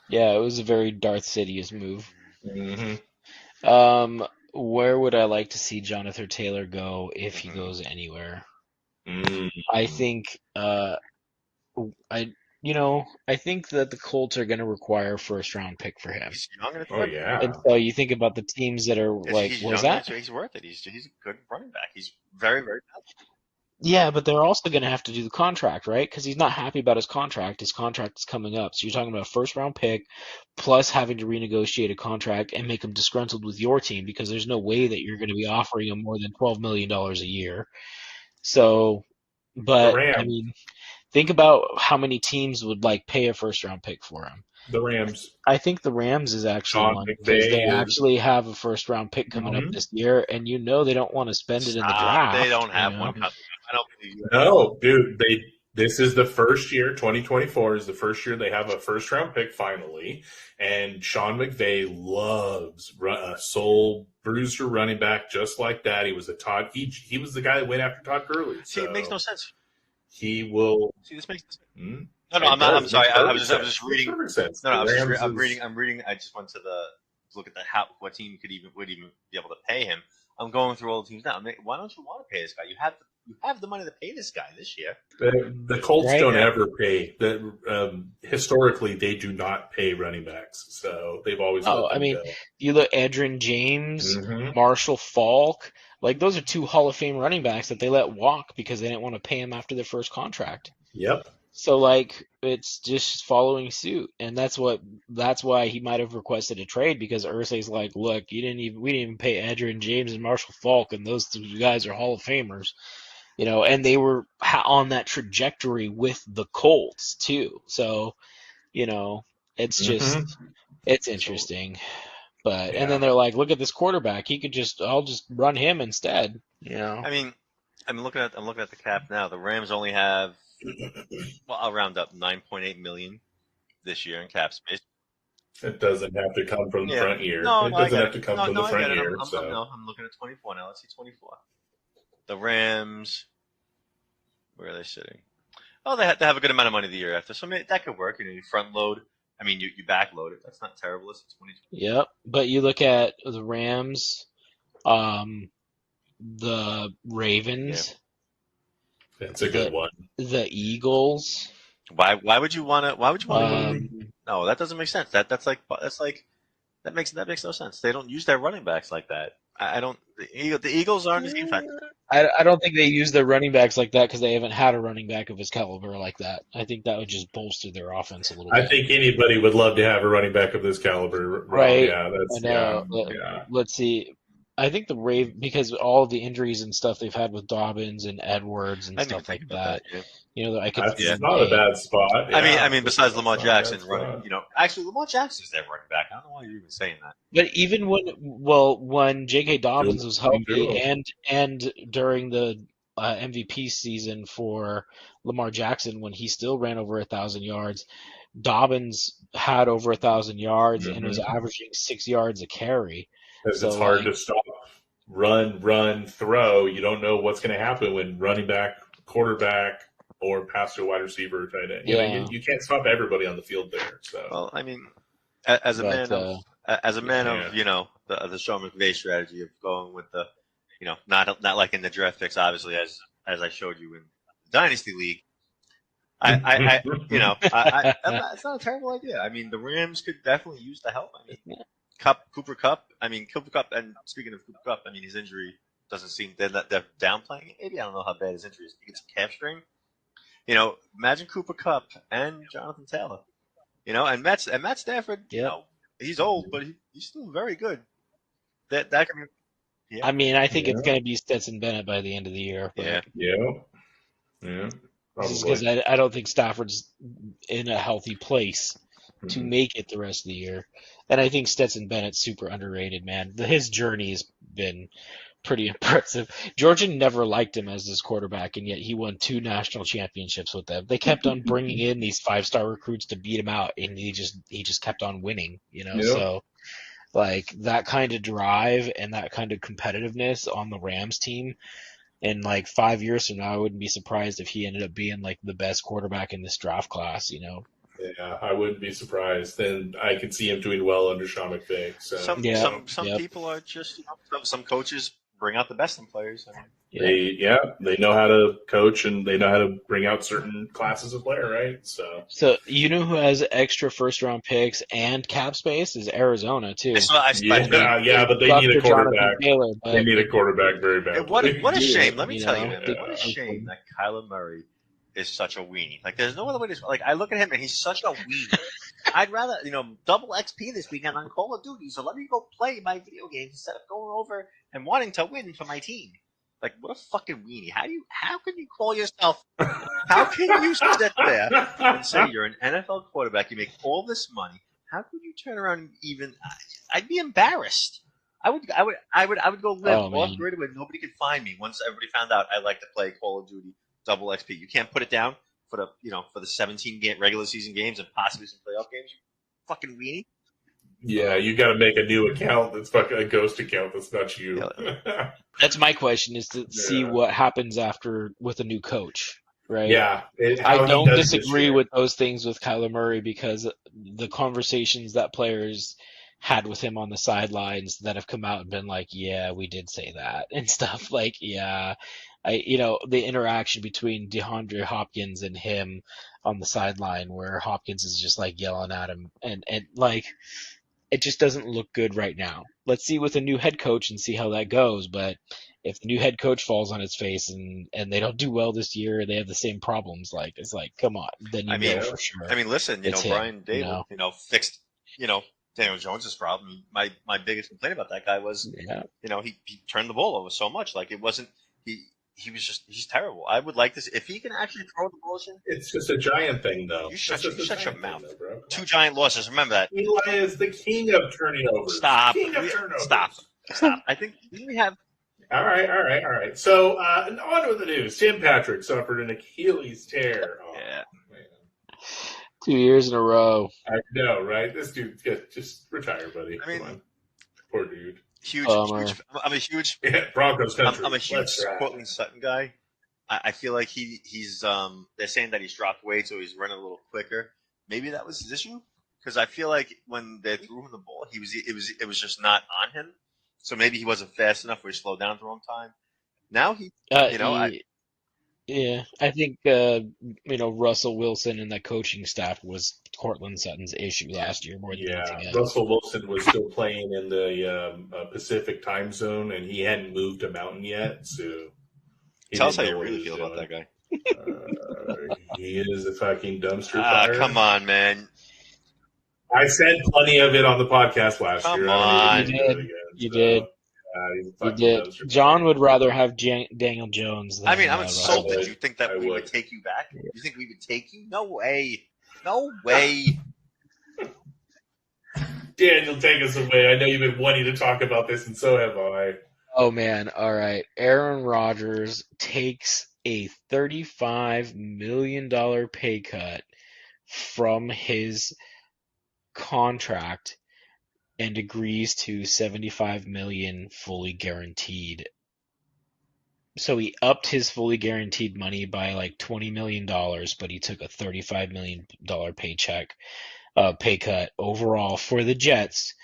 Yeah, it was a very Darth Sidious move. Mm-hmm. Where would I like to see Jonathan Taylor go if he goes anywhere? I think I think that the Colts are going to require a first round pick for him. He's young and it's Oh worth it. yeah. And so you think about the teams that are like, He's what was young that? and he's worth it. He's a good running back. He's very, very talented. Yeah, but they're also going to have to do the contract, right? Because he's not happy about his contract. His contract is coming up. So you're talking about a first round pick plus having to renegotiate a contract and make him disgruntled with your team because there's no way that you're going to be offering him more than $12 million a year. So, The but I Rams. mean, think about how many teams would like pay a first round pick for him. The Rams. I think the Rams is actually Sean one because McVay they is- actually have a first round pick coming up Mhm. this year, and they don't want to spend it in the Stop. draft. They don't have you one. know? I don't think No, dude. This is the first year. 2024 is the first year they have a first round pick finally, and Sean McVay loves a soul bruiser running back just like that. He was He was the guy that went after Todd Gurley. See, it makes no sense. He will. See, this makes. Hmm? No, I'm not. I'm It sorry. does. I was just Makes reading. perfect sense. No, The I'm Rams reading. is- I'm reading. I just went to look at what team would even be able to pay him. I'm going through all the teams now. I mean, why don't you want to pay this guy? You have the money to pay this guy this year. The Colts Right. don't ever pay. Historically, they do not pay running backs, so they've always. Oh, let them I mean, go. you look Adrian James, Mhm. Marshall Falk, like those are two Hall of Fame running backs that they let walk because they didn't want to pay him after their first contract. Yep. So like it's just following suit, and that's why he might have requested a trade because Irsay's like, look, we didn't even pay Adrian James and Marshall Falk, and those two guys are Hall of Famers, and they were on that trajectory with the Colts too. So, it's just Mhm. it's interesting. But Yeah. and then they're like, look at this quarterback. I'll just run him instead. I mean, I'm looking at the cap now. The Rams only have, well, I'll round up 9.8 million this year in cap space. It doesn't have to come from the Yeah. front year. No, it no, I doesn't get have to it. come No, from no, the I front get it. year. I'm looking at 24 now. Let's see 24. The Rams, where are they sitting? Oh, they have a good amount of money the year after, so maybe that could work. You front load. I mean, you back load it. That's not terrible. It's 2020. Yep. But you look at the Rams, the Ravens, It's a good one. the Eagles. Why would you want to? Why would you want to go to the? Um, No, that doesn't make sense. That makes no sense. They don't use their running backs like that. I don't. The Eagles aren't the same factor. I don't think they use their running backs like that because they haven't had a running back of his caliber like that. I think that would just bolster their offense a little bit. I think anybody would love to have a running back of this caliber. Rob. Right. Yeah, that's I know. yeah. Let's see. I think the because all of the injuries and stuff they've had with Dobbins and Edwards and I didn't even stuff like think about that. Yeah. I could That's see not a them bad spot. I Yeah. mean, besides That's Lamar not a bad Jackson spot. running, actually Lamar Jackson's their running back. I don't know why you're even saying that. But even when J.K. Dobbins was healthy True. and during the MVP season for Lamar Jackson when he still ran over 1,000 yards, Dobbins had over 1,000 yards and was averaging 6 yards a carry. Because So, it's hard to stop. Run, throw. You don't know what's going to happen when running back, quarterback, or pass to a wide receiver tight end. Yeah. You can't stop everybody on the field there. So Well, I mean, as a But, man of the Sean McVay strategy of going with the not liking the draft picks, obviously as I showed you in the Dynasty League. It's not a terrible idea. I mean, the Rams could definitely use the help. I mean, Cooper Kupp. And speaking of Cooper Kupp, I mean, his injury doesn't seem they're downplaying it. Maybe I don't know how bad his injury is. He gets a calf strain. Imagine Cooper Kupp and Jonathan Taylor. And Matt Stafford. Yep. He's old, but he's still very good. That can be. I mean, I think it's going to be Stetson Bennett by the end of the year. But yeah. Just because I don't think Stafford's in a healthy place to make it the rest of the year. And I think Stetson Bennett's super underrated, man. His journey has been pretty impressive. Georgia never liked him as his quarterback, and yet he won 2 national championships with them. They kept on bringing in these 5-star recruits to beat him out, and he just kept on winning, So, like, that kind of drive and that kind of competitiveness on the Rams team, and like 5 years from now, I wouldn't be surprised if he ended up being like the best quarterback in this draft class, Yeah, I wouldn't be surprised. And I could see him doing well under Sean McVay. So Some people are just some coaches bring out the best in players. I mean, They know how to coach and they know how to bring out certain classes of player, right? So you know who has extra first-round picks and cap space is Arizona too. but they Love need a for Jonathan quarterback. Taylor, but They need a quarterback very badly. what a shame. Let me You tell you, know, man. they- What a shame that Kyler Murray is such a weenie. Like, there's no other way to. Like, I look at him and he's such a weenie. I'd rather, double XP this weekend on Call of Duty. So let me go play my video games instead of going over and wanting to win for my team. Like, what a fucking weenie. How can you call yourself, how can you sit there and say you're an NFL quarterback, you make all this money, how could you turn around and even, I'd be embarrassed. I would go live off grid where nobody could find me once everybody found out I like to play Call of Duty double XP. You can't put it down for the 17 regular season games and possibly some playoff games, you fucking weenie. Yeah, you got to make a new account that's fucking a ghost account that's not you. That's my question: is to see what happens after with a new coach, right? Yeah, I don't disagree with those things with Kyler Murray because the conversations that players had with him on the sidelines that have come out and been like, yeah, we did say that and stuff like, yeah, the interaction between DeAndre Hopkins and him on the sideline where Hopkins is just like yelling at him and like. It just doesn't look good right now. Let's see with a new head coach and see how that goes. But if the new head coach falls on its face and they don't do well this year, they have the same problems. Like it's like, come on, then know for sure. I mean, listen, Brian Dable, fixed, Daniel Jones's problem. My biggest complaint about that guy was, he turned the ball over so much. Like it wasn't he's terrible. I would like this if he can actually throw the ball. It's just a giant thing, though. You shut your mouth, bro. 2 giant losses. Remember that. Eli is the king of turning over. Stop. Stop. I think we have. All right. So on with the news. Tim Patrick suffered an Achilles tear. Oh, yeah. Man. 2 years in a row. I know, right? This dude, just retire, buddy. Come on. Poor dude. Huge. I'm a huge Broncos country. I'm a huge Cortland Sutton guy. I feel like he's they're saying that he's dropped weight, so he's running a little quicker. Maybe that was his issue because I feel like when they threw him the ball, it was just not on him. So maybe he wasn't fast enough, or he slowed down at the wrong time. Now I think Russell Wilson and that coaching staff was Cortland Sutton's issue last year more than anything else. Russell Wilson was still playing in the Pacific time zone, and he hadn't moved to Mountain yet. So tell us how you really feel about that guy. He is a fucking dumpster fire. Come on, man. I said plenty of it on the podcast last year. Come on, you did. You did. John would rather have Daniel Jones than I'm insulted. You think that we would take you back? You think we would take you? No way. No way. Daniel, take us away. I know you've been wanting to talk about this, and so have I. Oh, man. All right. Aaron Rodgers takes a $35 million pay cut from his contract and agrees to $75 million fully guaranteed. So he upped his fully guaranteed money by like $20 million, but he took a $35 million pay cut overall for the Jets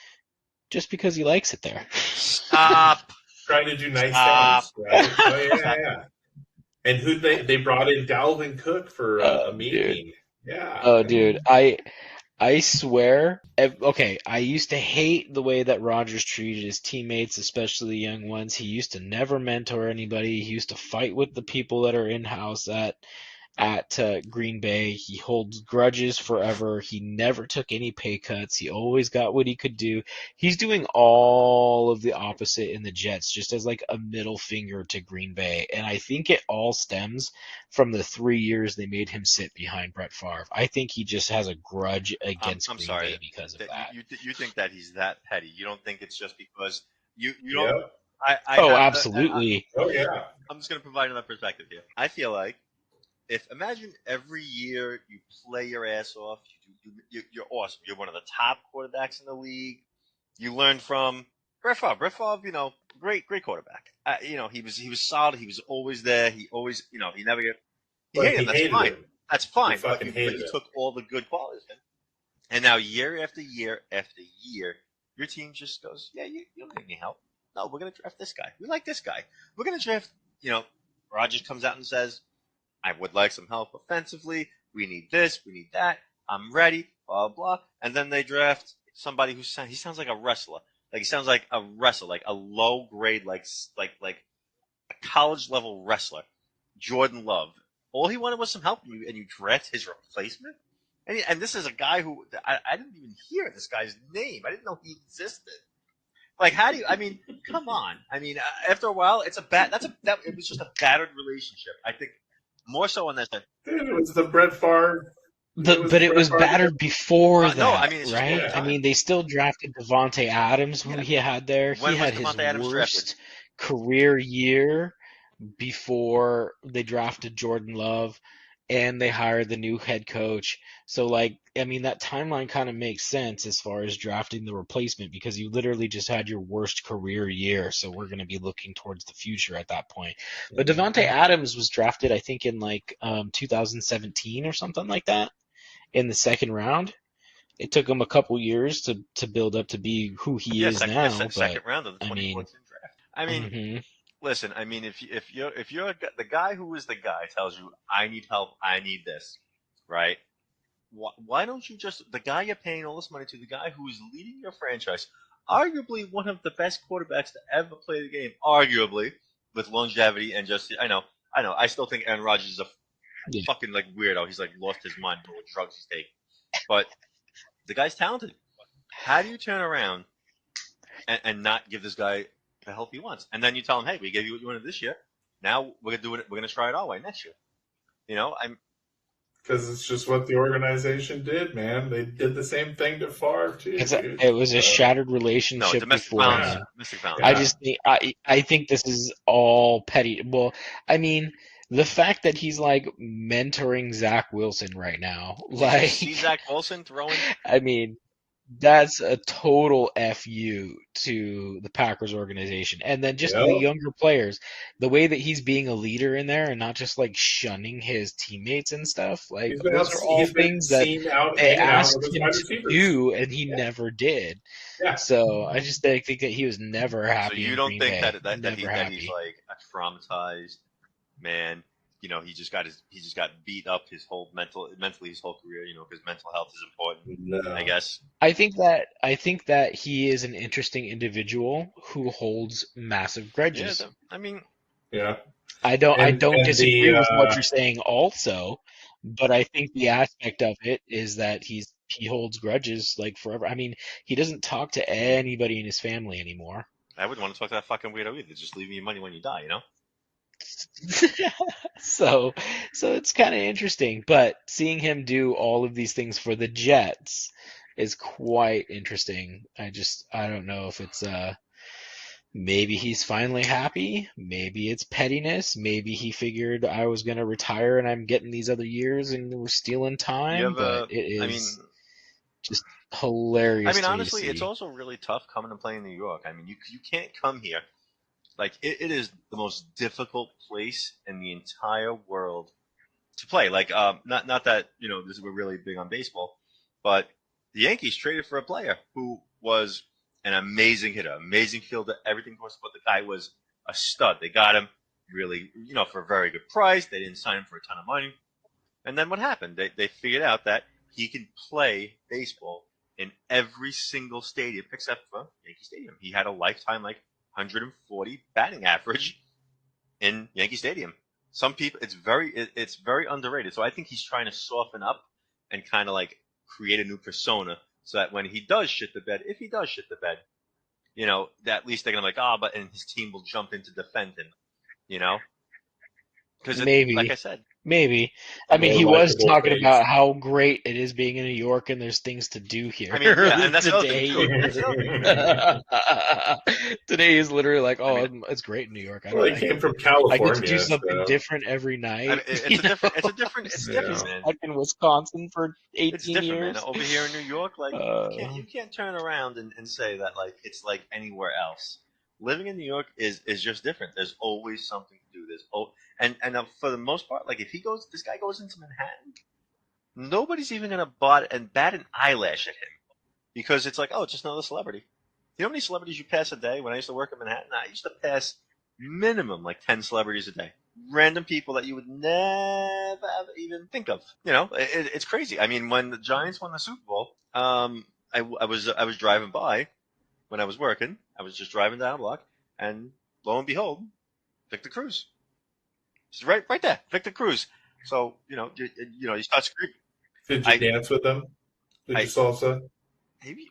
just because he likes it there. Stop. Trying to do nice things. Right? Oh, yeah. And who they brought in Dalvin Cook for a meeting. Dude. Yeah. Oh, dude. I swear, okay, I used to hate the way that Rodgers treated his teammates, especially the young ones. He used to never mentor anybody. He used to fight with the people that are in-house at Green Bay. He holds grudges forever. He never took any pay cuts. He always got what he could do. He's doing all of the opposite in the Jets, just as like a middle finger to Green Bay. And I think it all stems from the 3 years they made him sit behind Brett Favre. I think he just has a grudge against Green Bay because of that. You think that he's that petty? You don't think it's just because you don't? Yeah. Absolutely. Yeah. I'm just going to provide another perspective here. I feel like imagine every year you play your ass off, you're awesome. You're one of the top quarterbacks in the league. You learned from Brett Favre. Brett Favre, great quarterback. He was solid. He was always there. He always, he never get. He hated him. That's fine. But you took all the good qualities in. And now year after year after year, your team just goes, yeah, you don't need any help. No, we're going to draft this guy. We like this guy. We're going to draft, Rodgers comes out and says, I would like some help offensively. We need this. We need that. I'm ready. Blah, blah. And then they draft somebody he sounds like a wrestler. Like, he sounds like a wrestler, like a low grade, like a college level wrestler. Jordan Love. All he wanted was some help, and you draft his replacement? And this is a guy who, I didn't even hear this guy's name. I didn't know he existed. Like, how do you? I mean, come on. I mean, after a while, it was just a battered relationship. I think more so on that. Dude, it was the Brett Favre. It was battered before that, no, I mean, it's right? just, I mean, they still drafted Devontae Adams, who he had there. When he had was his Devontae Adams worst drafted? career year before they drafted Jordan Love, and they hired the new head coach. So, like, I mean, that timeline kind of makes sense as far as drafting the replacement, because you literally just had your worst career year. So we're going to be looking towards the future at that point. But Devontae Adams was drafted, I think, in like 2017 or something like that, in the second round. It took him a couple years to build up to be who he is now. Second round of the 2014 draft. I mean, mhm. Listen, I mean, if you're the guy who is the guy tells you, I need help, I need this, right? Why don't you just, the guy you're paying all this money to, the guy who is leading your franchise, arguably one of the best quarterbacks to ever play the game, arguably, with longevity and just, I know, I still think Aaron Rodgers is a fucking like weirdo. He's like lost his mind for what drugs he's taking. But the guy's talented. How do you turn around and not give this guy the help he wants? And then you tell him, hey, we gave you what you wanted this year. Now we're gonna do it. We're gonna try it our way next year. Because it's just what the organization did, man. They did the same thing to Favre too. It was a shattered relationship domestic before. violence. Domestic violence. I just think I think this is all petty. Well, I mean, the fact that he's like mentoring Zach Wilson right now, like, see Zach Wilson throwing. I mean, that's a total FU to the Packers organization. And then just the younger players, the way that he's being a leader in there and not just like shunning his teammates and stuff, like those are all things that they asked him to do and he never did. Yeah. So I just think that he was never happy. So you don't think that he's like a traumatized man? He just got beat up mentally his whole career. Because mental health is important. No. I guess. I think that he is an interesting individual who holds massive grudges. Yeah, I mean, yeah. I don't disagree with what you're saying also, but I think the aspect of it is that he holds grudges like forever. I mean, he doesn't talk to anybody in his family anymore. I wouldn't want to talk to that fucking weirdo either. Just leave me your money when you die, So it's kind of interesting, but seeing him do all of these things for the Jets is quite interesting. I don't know if it's maybe he's finally happy, maybe it's pettiness, maybe he figured I was going to retire and I'm getting these other years and we're stealing time, but it is just hilarious. I mean, honestly, it's also really tough coming and playing in New York. I mean, you can't come here. Like, it is the most difficult place in the entire world to play. Like, not that, we're really big on baseball, but the Yankees traded for a player who was an amazing hitter, amazing fielder, everything was, but the guy was a stud. They got him really, for a very good price. They didn't sign him for a ton of money. And then what happened? They figured out that he can play baseball in every single stadium except for Yankee Stadium. He had a lifetime, 140 batting average in Yankee Stadium. Some people, it's very underrated. So I think he's trying to soften up and kind of create a new persona so that when he does shit the bed, if he does shit the bed, that at least they're gonna and his team will jump in to defend him, because maybe, like I said. Maybe. I mean, he was talking about how great it is being in New York and there's things to do here. I mean, and that's today. Today he's literally like, it's great in New York. He came from California. I get to do something different every night. I mean, it's different, man. I've been in Wisconsin for 18 it's different, years. Man. Over here in New York, you can't turn around and say that it's like anywhere else. Living in New York is just different. There's always something to do. And for the most part, if this guy goes into Manhattan, nobody's even gonna bat an eyelash at him because it's just another celebrity. You know how many celebrities you pass a day? When I used to work in Manhattan, I used to pass minimum like 10 celebrities a day. Random people that you would never even think of. You know, it's crazy. I mean, when the Giants won the Super Bowl, I was driving by when I was working. I was just driving down the block, and lo and behold, Victor Cruz. It's right there, Victor Cruz. So you start screaming. Did you dance with them? Did you salsa? Maybe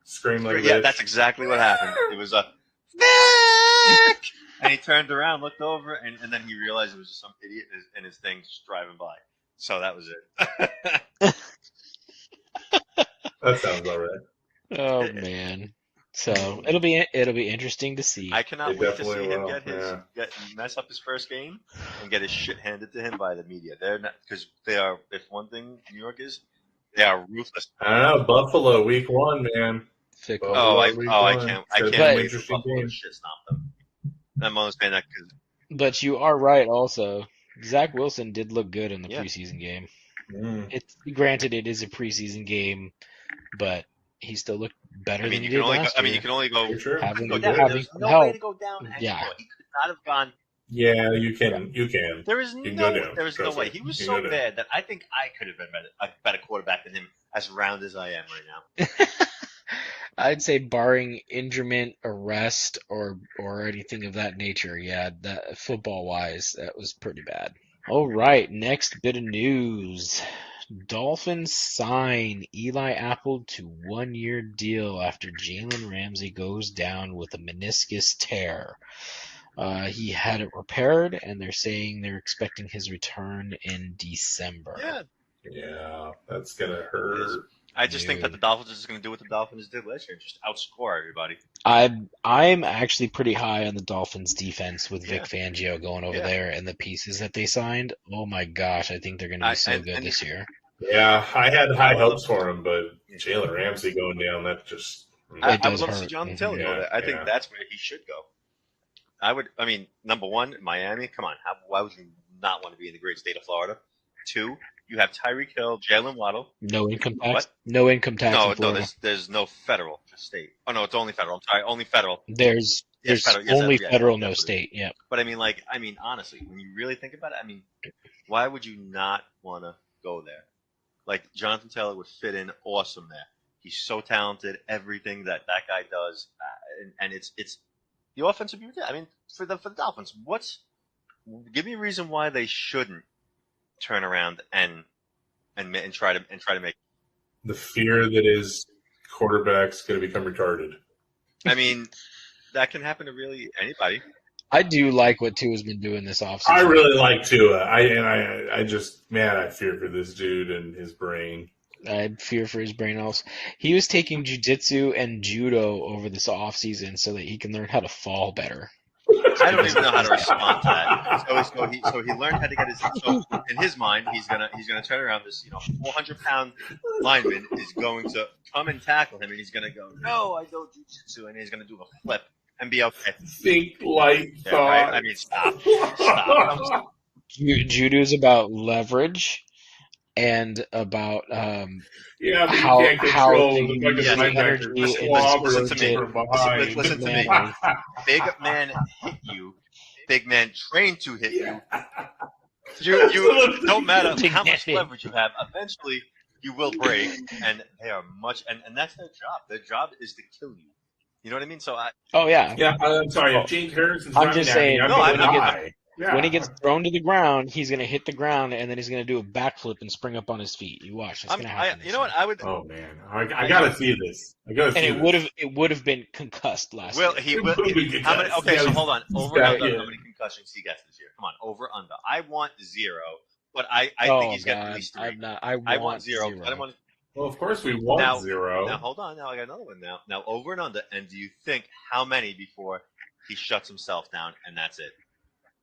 Scream like yeah, bitch? that's exactly what happened. It was a Vic! And he turned around, looked over, and then he realized it was just some idiot in his thing just driving by. So that was it. That sounds all right. Oh man. So it'll be interesting to see. I cannot It wait to see definitely him will, mess up his first game and get his shit handed to him by the media. They're not, because they are. If one thing New York is, they are ruthless. I don't know. Buffalo, week 1, man. Fickle. I week can't one. wait for Buffalo to shit stomp them. I'm only saying that because. But you are right. Also, Zach Wilson did look good in the preseason game. It's granted it is a preseason game, but he still looked better than he did last year. you can only go. Sure. Having There's no help. way to go down anymore. Yeah. He could not have gone. Yeah, you can. You can. There is You can no. go down. There is no Trust way. me. He was You so can go down. bad that I think I could have been a better quarterback than him, as round as I am right now. I'd say barring injury, arrest, or anything of that nature, yeah, that football wise, that was pretty bad. All right, next bit of news. Dolphins sign Eli Apple to 1-year deal after Jalen Ramsey goes down with a meniscus tear. He had it repaired, and they're saying they're expecting his return in December. Yeah, that's gonna hurt. I just think that the Dolphins are just going to do what the Dolphins did last year and just outscore everybody. I'm actually pretty high on the Dolphins defense with Vic Fangio going over Yeah. there and the pieces that they signed. Oh my gosh, I think they're going to be so good this year. Yeah, I had high hopes for him, but Jalen Ramsey going down, that just... I does would love to see hurt. Jonathan Taylor go there. I think that's where he should go. Number one, Miami. Come on, why would you not want to be in the great state of Florida? 2, you have Tyreek Hill, Jalen Waddle. No income tax. What? No income tax. No, in Florida. there's no federal, just state. Oh no, it's only federal. I'm sorry, only federal. There's federal. Yes, only yeah, federal, yeah, no state. Yeah. But honestly, when you really think about it, why would you not want to go there? Like Jonathan Taylor would fit in awesome there. He's so talented. Everything that guy does, and it's the offense would be ridiculous. For the Dolphins, give me a reason why they shouldn't turn around and try to make the fear that his quarterback's going to become retarded. That can happen to really anybody. I do like what Tua's been doing this offseason. I really like Tua. I fear for this dude and his brain. I fear for his brain also. He was taking jiu-jitsu and judo over this offseason so that he can learn how to fall better. I don't even know how to respond to that. So he learned how to get his. So in his mind, he's gonna turn around. This 400-pound lineman is going to come and tackle him, and he's gonna go, "No, I don't jiu-jitsu," and he's gonna do a flip and be okay. Think light thought. Right? Stop. Judo is about leverage and about how you can't control to the use fucking energy listen to me. Listen to me. Manly. Big man hit you. Big man trained to hit you. You don't matter how much leverage you have. Eventually, you will break, and they are and that's their job. Their job is to kill you. You know what I mean? So I'm sorry. If James Harrison's I'm just saying. When he gets Yeah. thrown to the ground, he's going to hit the ground, and then he's going to do a backflip and spring up on his feet. You watch. It's going to happen. You know what? I would. Oh man, I gotta see this. It would have been concussed last year. He will. How many? Okay, so hold on. Over under. How many concussions he gets this year? Come on, over under. I want 0, but I think he's getting at least 3. I want 0. I don't want. Well, of course we want 0. Now hold on. Now I got another one. Now over and under. And do you think how many before he shuts himself down and that's it?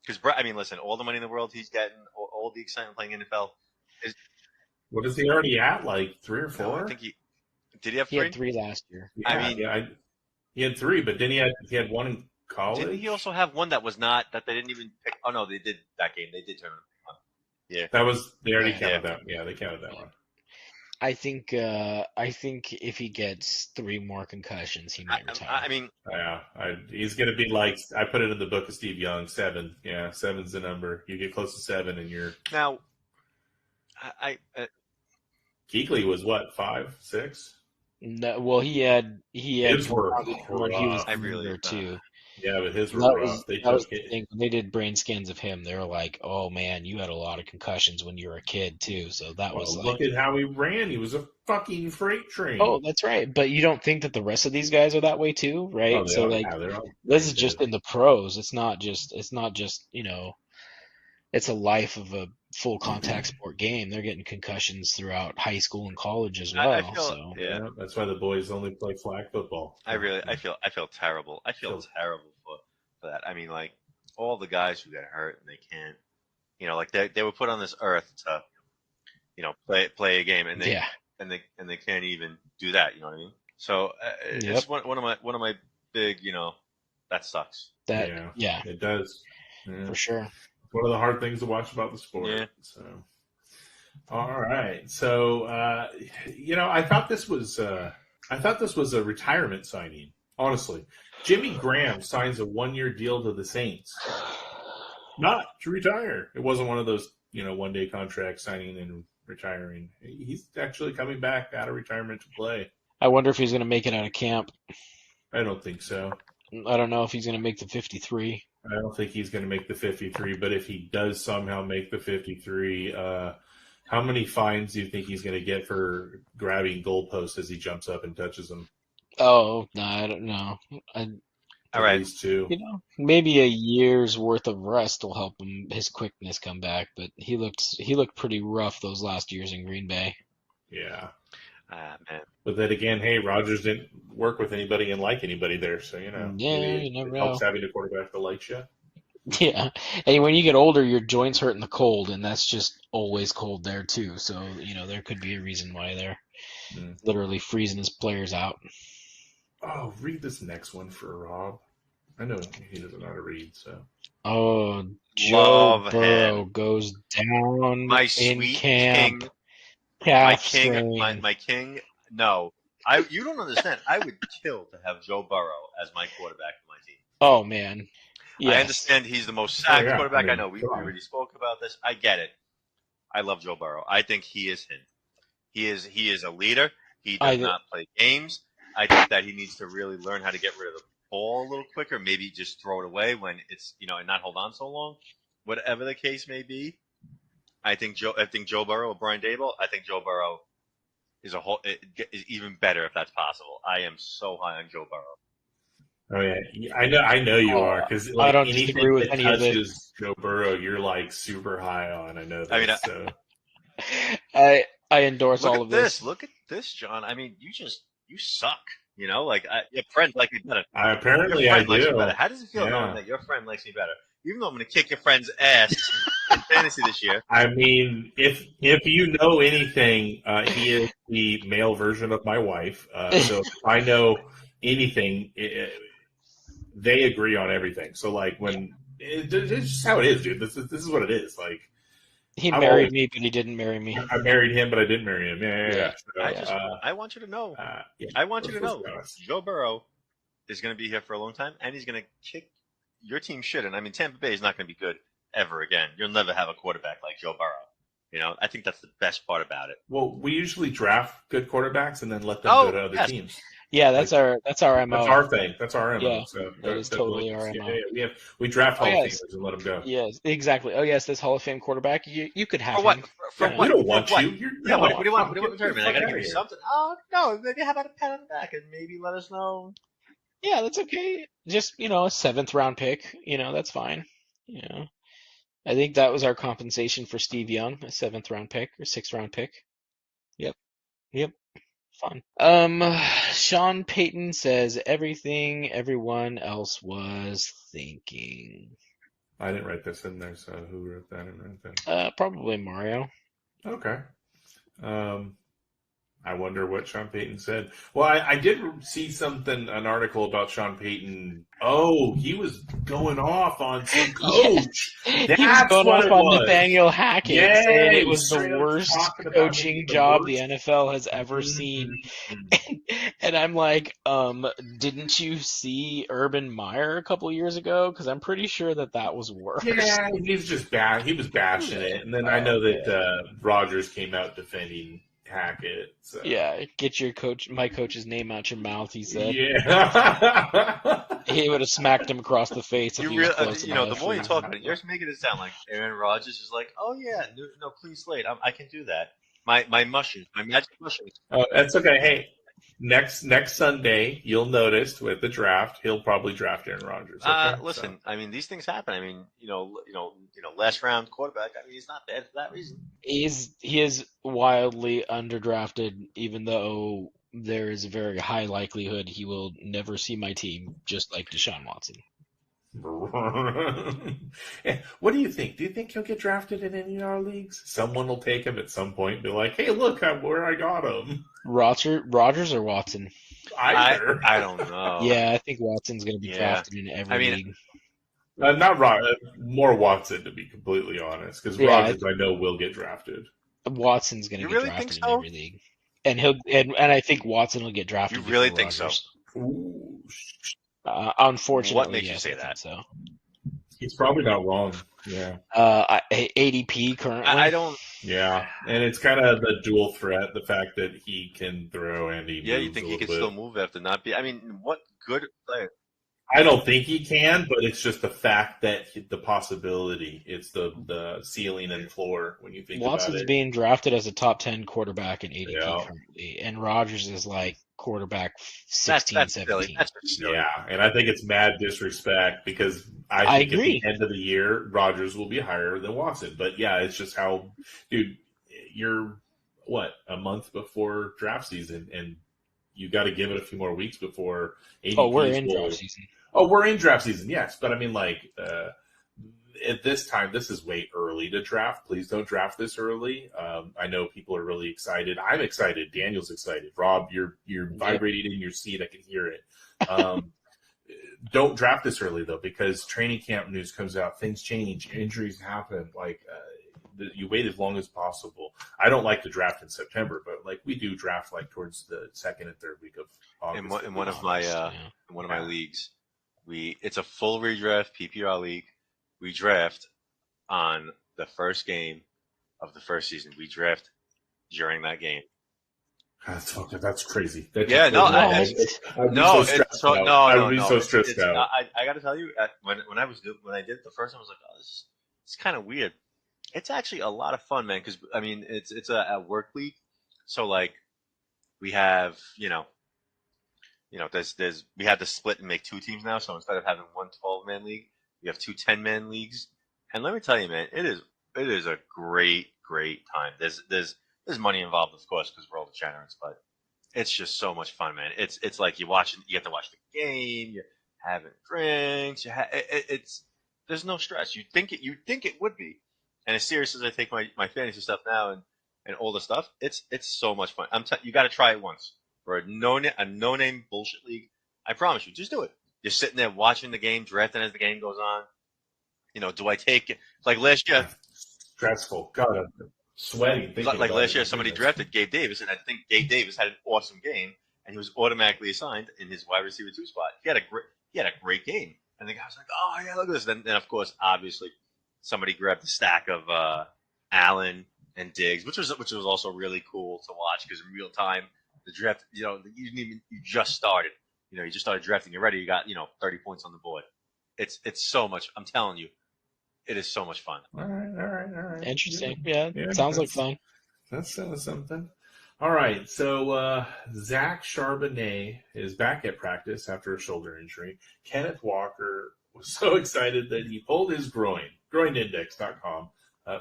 Because listen, all the money in the world he's getting, all the excitement playing NFL. What is he already at? Like 3 or 4? No, I think did he have 3? He had 3 last year. He had 3, but then he had 1 in college. Didn't he also have one that was not that they didn't even pick? Oh no, they did that game. They did turn it on. Yeah, They already counted that. Yeah, they counted that one. I think if he gets 3 more concussions, he might retire. I mean, Yeah, he's going to be like, I put it in the book of Steve Young, 7. Yeah, 7's the number. You get close to 7 and you're... now, Kuechly was what, 5, 6? No, well, he had His were when he was rough. I really- younger too. Yeah, but his were That rough. was the thing. When they did brain scans of him, they were like, "Oh man, you had a lot of concussions when you were a kid too." So that was Look at how he ran. He was a fucking freight train. oh, that's right. But you don't think that the rest of these guys are that way too, right? Oh, So like, this is just in the pros. It's not just it's a life of a full contact sport game. They're getting concussions throughout high school and college as well. I feel, so yeah, that's why the boys only play flag football. I feel terrible. I feel terrible for that. I mean, like all the guys who get hurt and they can't, like they were put on this earth to, play a game and they and they can't even do that. You know what I mean? So it's one of my big, that sucks. Yeah, it does for sure. One of the hard things to watch about the sport. Yeah. So, all right. So, I thought this was a retirement signing. Honestly, Jimmy Graham signs a 1-year deal to the Saints, not to retire. It wasn't one of those, 1-day contract signing and retiring. He's actually coming back out of retirement to play. I wonder if he's going to make it out of camp. I don't think so. I don't know if he's going to make the 53. I don't think he's going to make the 53, but if he does somehow make the 53, how many fines do you think he's going to get for grabbing goalposts as he jumps up and touches them? Oh, no, I don't know. All right. These two. Maybe a year's worth of rest will help his quickness come back, but he looked pretty rough those last years in Green Bay. Yeah. Man. But then again, hey, Rodgers didn't work with anybody and like anybody there, so you never know. Helps having a quarterback that likes you. Yeah, and when you get older, your joints hurt in the cold, and that's just always cold there too. So there could be a reason why they're literally freezing his players out. Oh, read this next one for Rob. I know he doesn't know how to read, so. Oh, Joe Burrow him. goes down My in sweet camp. king. Calf My king. No, you don't understand. I would kill to have Joe Burrow as my quarterback for my team. Oh man, yes. I understand he's the most sacked quarterback. I know we already spoke about this. I get it. I love Joe Burrow. I think he is him. He is a leader. He does not play games. I think that he needs to really learn how to get rid of the ball a little quicker. Maybe just throw it away when it's and not hold on so long. Whatever the case may be. I think Joe Burrow or Brian Daboll. I think Joe Burrow is is even better if that's possible. I am so high on Joe Burrow. Oh yeah, I know you are because I don't disagree with any of it. Joe Burrow, you're like super high on. I know that. I mean, so. I endorse all of this. Look at this, John. I mean, you suck. Like your friend like me better. Apparently, I do. How does it feel knowing that your friend likes me better? Even though I'm going to kick your friend's ass in fantasy this year. I mean, if you know anything, he is the male version of my wife. So if I know anything, they agree on everything. So like when it's just how it is, dude. This is what it is. Like he married me, but he didn't marry me. I married him, but I didn't marry him. Yeah. So, I want you to know. I want you to know. Joe Burrow is going to be here for a long time, and he's going to kick. Your team shouldn't. I mean, Tampa Bay is not going to be good ever again. You'll never have a quarterback like Joe Burrow. I think that's the best part about it. Well, we usually draft good quarterbacks and then let them go to other teams. Yeah, that's our MO. That's our thing. That's our MO. Yeah, so that is totally our MO. Yeah, we draft Hall of Famers and let them go. Yes, exactly. Oh yes, this Hall of Fame quarterback. You could have him. For what? We don't want you. What do you want? What do you want in tournament? I got to give you something. Oh no, maybe how about a pat on the back and maybe let us know. Yeah, that's okay. Just, a 7th round pick, that's fine. I think that was our compensation for Steve Young, a 7th round pick or 6th round pick. Yep. Fun. Sean Payton says everything everyone else was thinking. I didn't write this in there, so who wrote that? I didn't write that. Probably Mario. Okay. I wonder what Sean Payton said. Well, I did see an article about Sean Payton. Oh, he was going off on some coach. He was That's going what off it on was. Nathaniel Hackett, Yeah, saying he it was was the straight up worst talking about coaching it, the job the worst. NFL has ever seen. Mhm. And I'm like, didn't you see Urban Meyer a couple years ago? Because I'm pretty sure that was worse. Yeah, he's just bad. He was bashing it, and then I know that Rodgers came out defending Hackett. So. Yeah, get my coach's name out your mouth, he said. Yeah. He would have smacked him across the face if he was close the enough. more you talk about it, you're just making it sound like Aaron Rodgers is like, oh yeah, no clean slate. I can do that. My mushrooms, my magic mushrooms. Oh, that's okay. Hey, next Sunday, you'll notice with the draft, he'll probably draft Aaron Rodgers. Okay? Listen, I mean, these things happen. I mean, last round quarterback. I mean, he's not bad for that reason. He is wildly underdrafted, even though there is a very high likelihood he will never see my team, just like Deshaun Watson. What do you think? Do you think he'll get drafted in any of our leagues? Someone will take him at some point and be like, hey, look where I got him. Rodgers or Watson? Either. I don't know. Yeah, I think Watson's going to be drafted in every league. Not more Watson, to be completely honest, because Rodgers I know will get drafted. Watson's going to get drafted in every league, and I think Watson will get drafted. You really think Rodgers. so? Ooh. Unfortunately, what makes you yes, say I that? think so. He's probably not wrong. Yeah. ADP currently. I don't. Yeah, and it's kind of the dual threat, the fact that he can throw and he Yeah, moves you think a he can little still move after not be? I mean, what good player? I don't think he can, but it's just the fact that the possibility. It's the ceiling and floor when you think Watson's about it. being drafted as a top 10 quarterback in ADP currently, and Rodgers is like quarterback 16, that's 17. silly. That's silly. Yeah, and I think it's mad disrespect because I think agree. at the end of the year, Rodgers will be higher than Watson. But yeah, it's just how, dude, you're a month before draft season, and you got to give it a few more weeks before ADPs. Oh, we're in draft season. Oh, we're in draft season, yes. But I mean, at this time, this is way early to draft. Please don't draft this early. I know people are really excited. I'm excited. Daniel's excited. Rob, you're vibrating in your seat. I can hear it. Don't draft this early, though, because training camp news comes out. Things change. Injuries happen. You wait as long as possible. I don't like to draft in September, but we do draft towards the second and third week of August. In one of my leagues, it's a full redraft PPR league. We draft on the first game of the first season. We draft during that game. That's crazy. I would be so stressed out. I got to tell you, when I did it the first time, I was like, oh, this is kind of weird. It's actually a lot of fun, man. Because I mean, it's a work league, so we have we had to split and make two teams now. So instead of having one 12-man league, we have two 10-man leagues. And let me tell you, man, it is a great time. There's money involved, of course, because we're all degenerates, but it's just so much fun, man. It's like you get to watch the game, you're having drinks, there's no stress. You'd think it would be. And as serious as I take my fantasy stuff now and all the stuff, it's so much fun. You got to try it once for a no-name bullshit league. I promise you, just do it. You're sitting there watching the game, drafting as the game goes on. Do I take it? Like last year, stressful. God, I'm sweating. Like last year, somebody drafted Gabe Davis, and I think Gabe Davis had an awesome game, and he was automatically assigned in his wide receiver 2 spot. He had a great game, and the guy was like, "Oh yeah, look at this." Then of course, obviously, somebody grabbed the stack of Allen and Diggs, which was also really cool to watch because in real time, the draft, you just started. You just started drafting. You're ready. You got 30 points on the board. It's so much. I'm telling you, it is so much fun. All right. Interesting. Yeah, sounds like fun. That sounds something. All right. So Zach Charbonnet is back at practice after a shoulder injury. Kenneth Walker was so excited that he pulled his groin. Groinindex.com.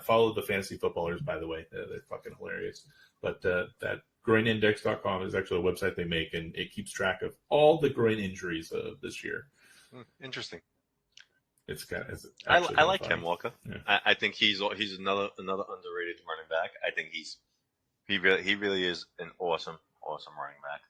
Follow the fantasy footballers, by the way. They're fucking hilarious. But that groinindex.com is actually a website they make, and it keeps track of all the groin injuries of this year. Interesting. I like Ken Walker. Yeah. I think he's another underrated running back. I think he's He really is an awesome running back.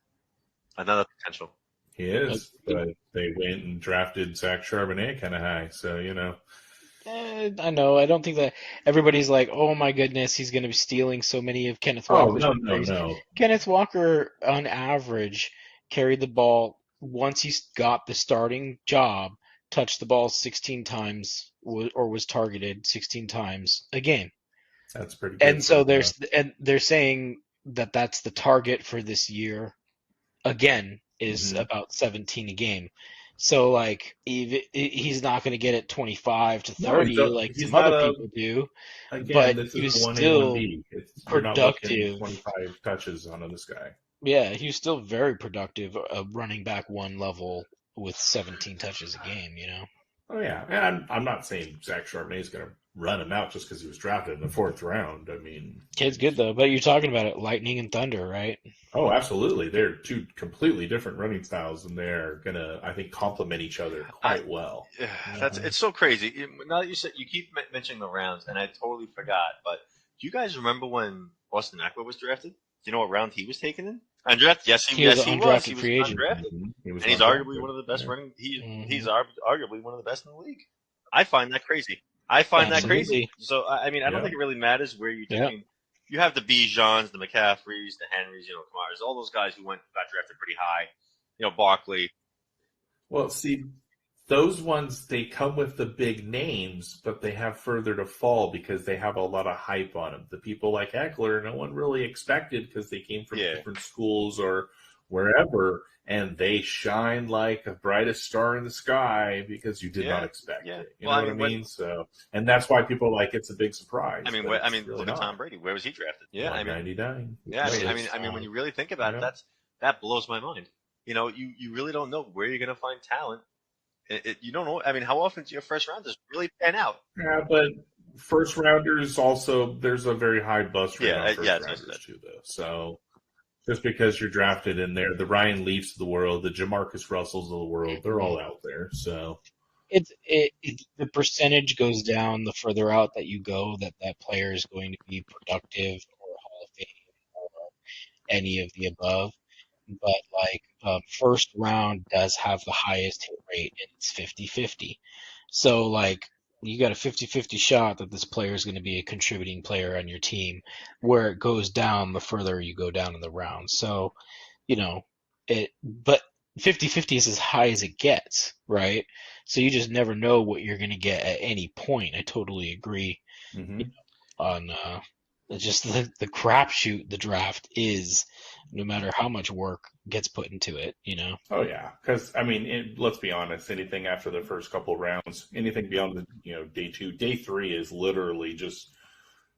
Another potential. He is, but they went and drafted Zach Charbonnet kind of high, so I know. I don't think that everybody's like, oh my goodness, he's going to be stealing so many of Kenneth Walker's plays. No. Kenneth Walker, on average, carried the ball once he got the starting job, touched the ball 16 times or was targeted 16 times a game. That's pretty good. And so they're saying that that's the target for this year. Again, is about 17 a game. So like, he's not going to get it 25 to 30 like some other people do. Again, but this he was is a 1A, still 1B. productive. You're not looking 25 touches on this guy. Yeah, he was still very productive, running back one level with 17 touches a game. Oh yeah, and I'm not saying Zach Charbonnet is going to run him out just because he was drafted in the 4th round. I mean, kid's good though. But you're talking about it, lightning and thunder, right? Oh, absolutely. They're two completely different running styles, and they're gonna, I think, complement each other quite well. It's so crazy. Now that you said, you keep mentioning the rounds, and I totally forgot. But do you guys remember when Austin Eckler was drafted? Do you know what round he was taken in? Undrafted? Yes, he was. He was undrafted, and he's arguably one of the best running. He's arguably one of the best in the league. I find that crazy. So I mean, I don't think it really matters where you're taking. You have the Bijans, the McCaffreys, the Henrys, Kamara's, all those guys who got drafted pretty high. Barkley. Well, see, those ones, they come with the big names, but they have further to fall because they have a lot of hype on them. The people like Eckler, no one really expected because they came from different schools or wherever, and they shine like a brightest star in the sky because you did not expect it. You know what I mean? So, and that's why people it's a big surprise. I mean, really look at Tom Brady. Where was he drafted? Yeah, 99. Yeah, I mean, when you really think about it, that blows my mind. You really don't know where you're going to find talent. You don't know. I mean, how often do your first rounders really pan out? Yeah, but first rounders also, there's a very high bust rate on first rounders too, though. So. Just because you're drafted in there, the Ryan Leafs of the world, the Jamarcus Russells of the world, they're all out there. So the percentage goes down the further out that you go that player is going to be productive or Hall of Fame or any of the above. But first round does have the highest hit rate, and it's 50-50. So you got a 50-50 shot that this player is going to be a contributing player on your team, where it goes down the further you go down in the round. So, but 50-50 is as high as it gets, right? So you just never know what you're going to get at any point. I totally agree on just the crapshoot the draft is, no matter how much work gets put into it, Oh yeah, because I mean, let's be honest. Anything after the first couple rounds, anything beyond the day 2, day 3 is literally just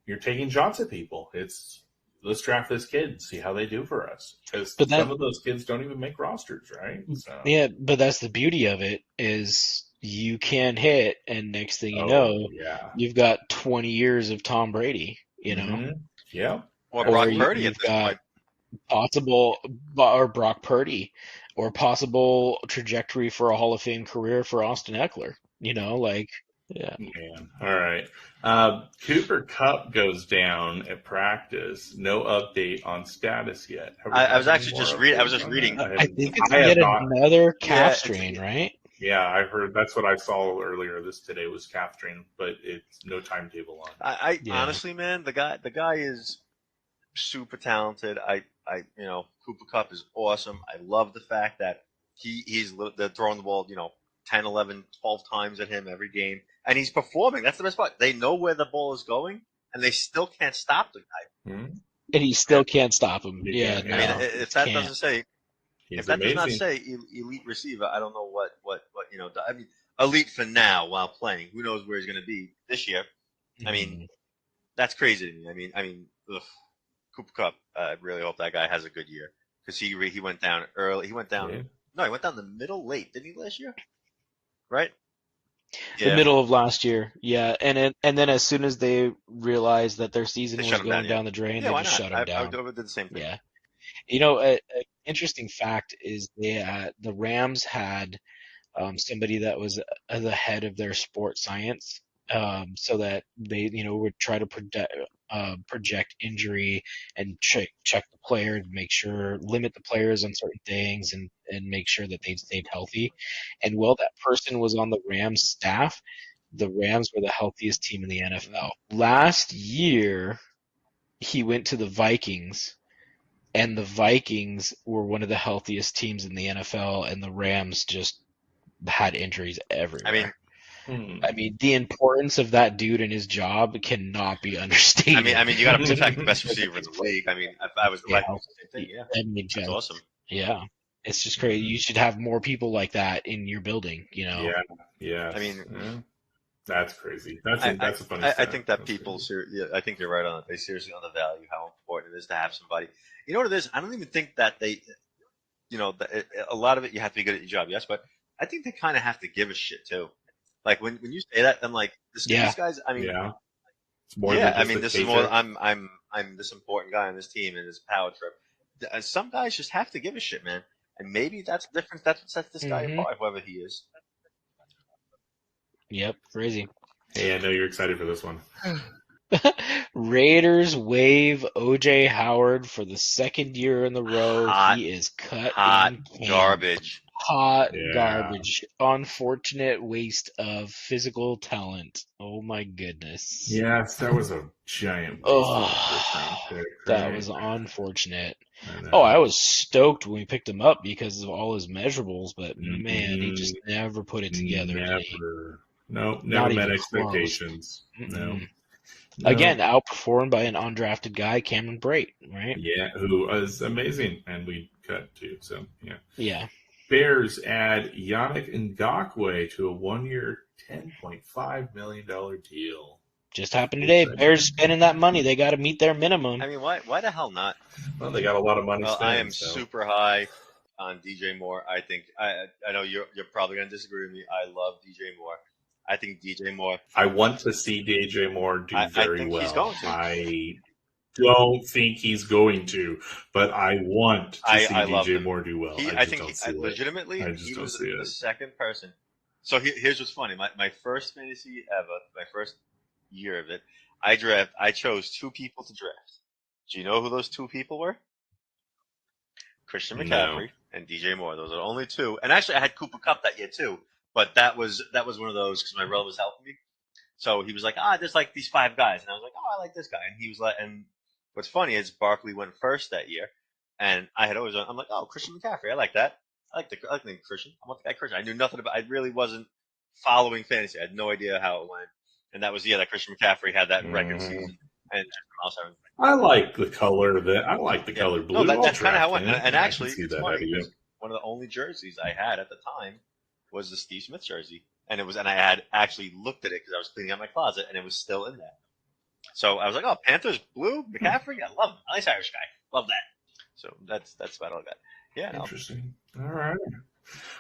you're taking shots at people. It's let's draft this kid and see how they do for us. Because some of those kids don't even make rosters, right? So. Yeah, but that's the beauty of it is you can hit, and next thing you know, you've got 20 years of Tom Brady. Yeah. Or Brock Purdy at this point. Possible, or Brock Purdy, or possible trajectory for a Hall of Fame career for Austin Eckler. Man. All right. Cooper Kupp goes down at practice. No update on status yet. I was actually just reading. I was just reading. I think it's yet another calf strain, right? Yeah, I heard. That's what I saw earlier. Today was calf strain, but it's no timetable on. I honestly, man, the guy is super talented. Cooper Kupp is awesome. I love the fact that they're throwing the ball, 10, 11, 12 times at him every game, and he's performing. That's the best part. They know where the ball is going, and they still can't stop the guy. Mm-hmm. And he still can't stop him. Yeah, I mean, if that doesn't say, does not say elite receiver, I don't know what. I mean, elite for now while playing. Who knows where he's going to be this year? I mean, that's crazy to me. I mean, Cooper Kupp. I really hope that guy has a good year because he went down early. He went down. No, he went down the middle late, didn't he, last year? Right. Yeah. The middle of last year, yeah, and then as soon as they realized that their season was going down the drain, they just shut him down. I did the same thing. Yeah, an interesting fact is the Rams had somebody that was the head of their sports science so that they, would try to project injury and check the players, limit the players on certain things, and make sure that they stayed healthy. And while that person was on the Rams staff, the Rams were the healthiest team in the NFL. Last year, he went to the Vikings, and the Vikings were one of the healthiest teams in the NFL, and the Rams just had injuries everywhere. I mean, the importance of that dude and his job cannot be understated. I mean, you got to protect the best receiver in the league. I mean, if I was the Vikings, same thing. Yeah, that's awesome. Yeah, it's just crazy. You should have more people like that in your building. Yeah. I mean, that's crazy. That's a funny. I think that people, I think you're right on it. They seriously undervalue how important it is to have somebody. You know what it is? I don't even think that they, a lot of it you have to be good at your job, yes, but I think they kind of have to give a shit too. Like when you say that, I'm like, these guys. I mean, it's more. I mean, this is more. I'm this important guy on this team in this power trip. Some guys just have to give a shit, man, and maybe that's the difference. That's what sets this guy apart, whoever he is. Yep, crazy. Hey, I know you're excited for this one. Raiders waive O.J. Howard for the second year in a row. He is cut in garbage. Garbage. Unfortunate waste of physical talent. Oh my goodness. Yes, that was a giant waste of pick, that was unfortunate. I was stoked when we picked him up because of all his measurables, but man, he just never put it together. Never met expectations. No. Again, outperformed by an undrafted guy, Cameron Brate, right? Yeah, who was amazing, and we cut too. So yeah. Bears add Yannick Ngakoue to a 1-year, $10.5 million deal. Just happened today. Bears spending that money. They got to meet their minimum. I mean, why the hell not? Well, they got a lot of money spent. I am super high on DJ Moore. I think I know you're probably going to disagree with me. I love DJ Moore. I think DJ Moore. I want to see DJ Moore do very I think well. He's going to. I don't think he's going to, but I want to see DJ Moore do well. I think legitimately, he was the second person. So here's what's funny. My first fantasy ever, my first year of it, I chose 2 people to draft. Do you know who those 2 people were? Christian McCaffrey and DJ Moore. Those are the only 2. And actually, I had Cooper Kupp that year too. But that was one of those because my brother was helping me. So he was like, there's like these 5 guys. And I was like, I like this guy. And he was like, and what's funny is Barkley went first that year. And I'm like, Christian McCaffrey. I like that. I like the name Christian. I want the guy Christian. I knew nothing about, I really wasn't following fantasy. I had no idea how it went. And that was, that Christian McCaffrey had that record season. And I like the color color blue. No, that's kind of how it went. And actually, it's funny because one of the only jerseys I had at the time was the Steve Smith jersey, and I had actually looked at it because I was cleaning out my closet, and it was still in there. So I was like, Panthers blue McCaffrey, I love him. Nice Irish guy, love that. So that's about all I got. Yeah, interesting. All right.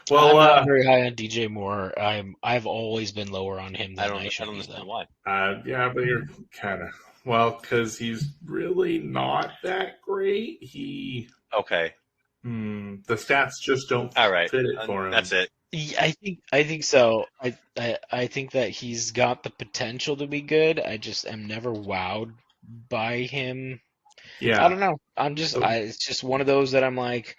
Well, I'm not very high on DJ Moore. I've always been lower on him than I should be. I don't understand why. Yeah, but you're kind of because he's really not that great. The stats just don't fit it for him. That's it. I think so. I think that he's got the potential to be good. I just am never wowed by him. Yeah. I don't know. It's just one of those that I'm like,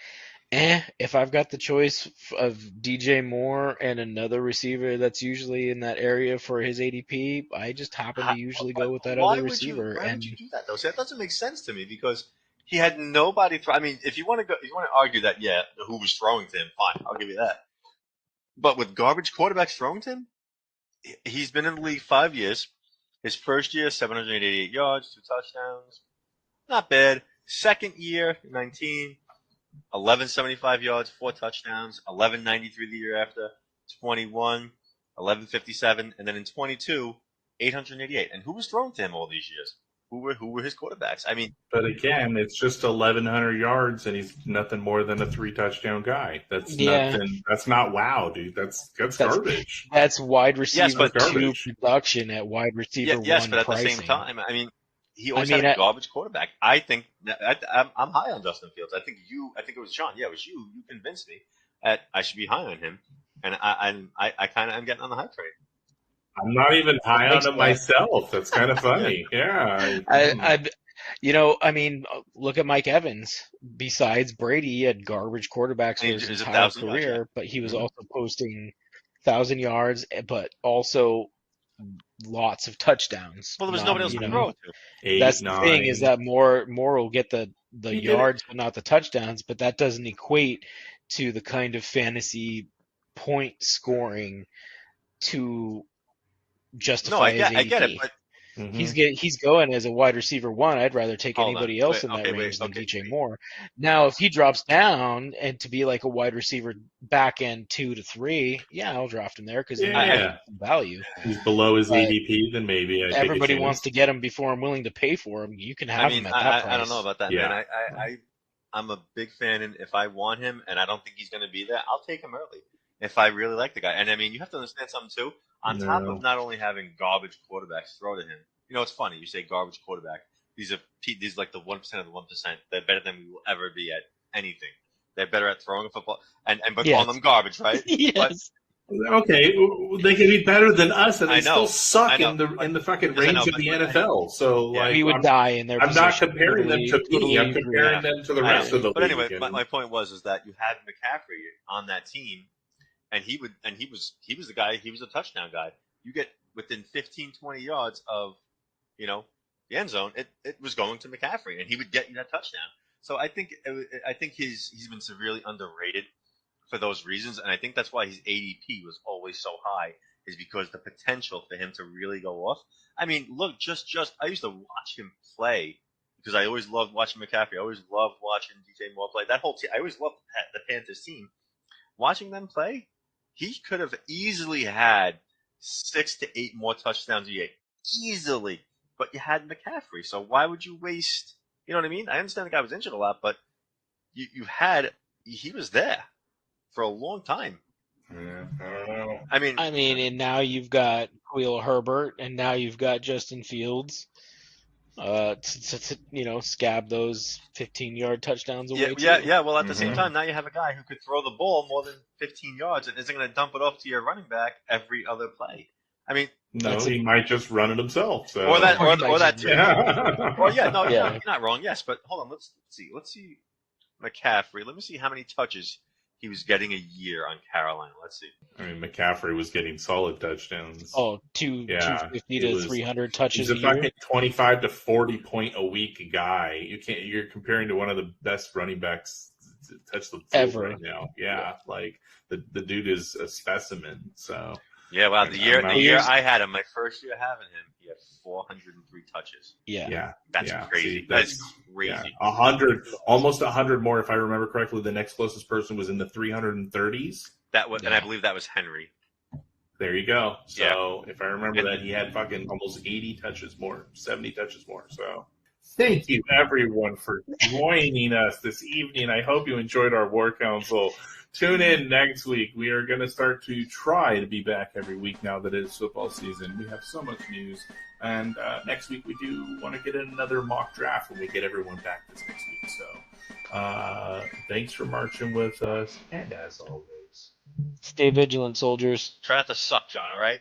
if I've got the choice of DJ Moore and another receiver that's usually in that area for his ADP, I just happen to usually go with that other receiver. Why would you do that though? See, that doesn't make sense to me because he had nobody. I mean, if you want to argue that, who was throwing to him, fine, I'll give you that. But with garbage quarterbacks thrown to him, he's been in the league 5 years. His first year, 788 yards, 2 touchdowns. Not bad. Second year, 19, 1175 yards, 4 touchdowns. 1193 the year after. 21, 1157. And then in 22, 888. And who was thrown to him all these years? Who were his quarterbacks? I mean, but again, it's just 1,100 yards, and he's nothing more than a 3-touchdown guy. That's nothing. That's not wow, dude. That's garbage. That's wide receiver 2 production at wide receiver 1 Yes, but at pricing. the same time, I mean, he always had a garbage quarterback. I think I'm high on Justin Fields. I think it was John. Yeah, it was you. You convinced me that I should be high on him, and I kind of am getting on the hype train. I'm not even high on Thanks, him Black. myself. That's kind of funny. Yeah. I mean, look at Mike Evans. Besides Brady, he had garbage quarterbacks for And his he was entire 1,000 yards, yeah. career, but he was Mhm. also posting 1,000 yards, but also lots of touchdowns. Well, there was Not, nobody else you to know, throw it to. 8, that's the 9. thing is that Moore will get the He did it. yards, but not the touchdowns. But that doesn't equate to the kind of fantasy point scoring to No, justify his I get it, ADP. but Mhm. He's going as a wide receiver 1. I'd rather take hold on. anybody else Wait, in that okay, range than okay. DJ Moore. Now, if he drops down and to be like a wide receiver back end 2 to 3, yeah, I'll draft him there because then Yeah. you get some value. He's below his But ADP, then maybe I take a everybody chance. wants to get him before I'm willing to pay for him. You can I have mean, him at that price. I don't know about that, Yeah. man. I'm a big fan, and if I want him, and I don't think he's going to be there, I'll take him early if I really like the guy. And I mean, you have to understand something too. On top No. of not only having garbage quarterbacks throw to him, you know, it's funny. You say garbage quarterback. These are like the 1% of the 1%. They're better than we will ever be at anything. They're better at throwing a football, but Yes. calling them garbage, right? Yes. Okay, they can be better than us, and I they know, still suck I know, in the fucking because I know, range of but- the but- NFL. So Yeah. like, We would die in their I'm not position. comparing them to Totally me. I'm agree. comparing them to the I rest know. of the But league. anyway, and- my point was that you had McCaffrey on that team, and he was the guy. He was a touchdown guy. You get within 15, 20 yards of, you know, the end zone, it was going to McCaffrey, and he would get you that touchdown. So I think he's been severely underrated for those reasons, and I think that's why his ADP was always so high, is because the potential for him to really go off. I mean, look, just I used to watch him play because I always loved watching McCaffrey. I always loved watching DJ Moore play. That whole team, I always loved the Panthers team. Watching them play, he could have easily had 6 to 8 more touchdowns a year, easily. But you had McCaffrey, so why would you waste? You know what I mean? I understand the guy was injured a lot, but he was there for a long time. Yeah, I don't know. I mean, and now you've got Khalil Herbert, and now you've got Justin Fields. To scab those 15-yard touchdowns away. yeah. Well, at the same Mhm. time, now you have a guy who could throw the ball more than 15 yards and isn't going to dump it off to your running back every other play. I mean, No, he might just run it himself. So. or that too. Yeah. Well, yeah, no, Yeah. you're not wrong. Yes, but hold on. Let's see McCaffrey. Let me see how many touches he was getting a year on Carolina. Let's see. I mean, McCaffrey was getting solid touchdowns. Oh, Yeah, 250 he to was- 300 touches He's a a year. fucking 25 to 40 point a week guy. You're comparing to one of the best running backs to touch the field Ever. right now. Yeah, like the dude is a specimen. So Yeah, wow. The year Here's- I had him, my first year having him, he had 403 touches. Yeah. That's yeah, crazy. see, That's crazy. Yeah, 100, almost 100 more if I remember correctly. The next closest person was in the 330s. That was, and I Yeah. believe that was Henry. There you go. So if I remember that, he had fucking almost 80 touches more, 70 touches more. So thank you everyone for joining us this evening. I hope you enjoyed our War Council. Tune in next week. We are going to start to try to be back every week now that it is football season. We have so much news. And next week we do want to get in another mock draft when we get everyone back this next week. So thanks for marching with us. And as always, Stay vigilant, soldiers. Try not to suck, John, all right?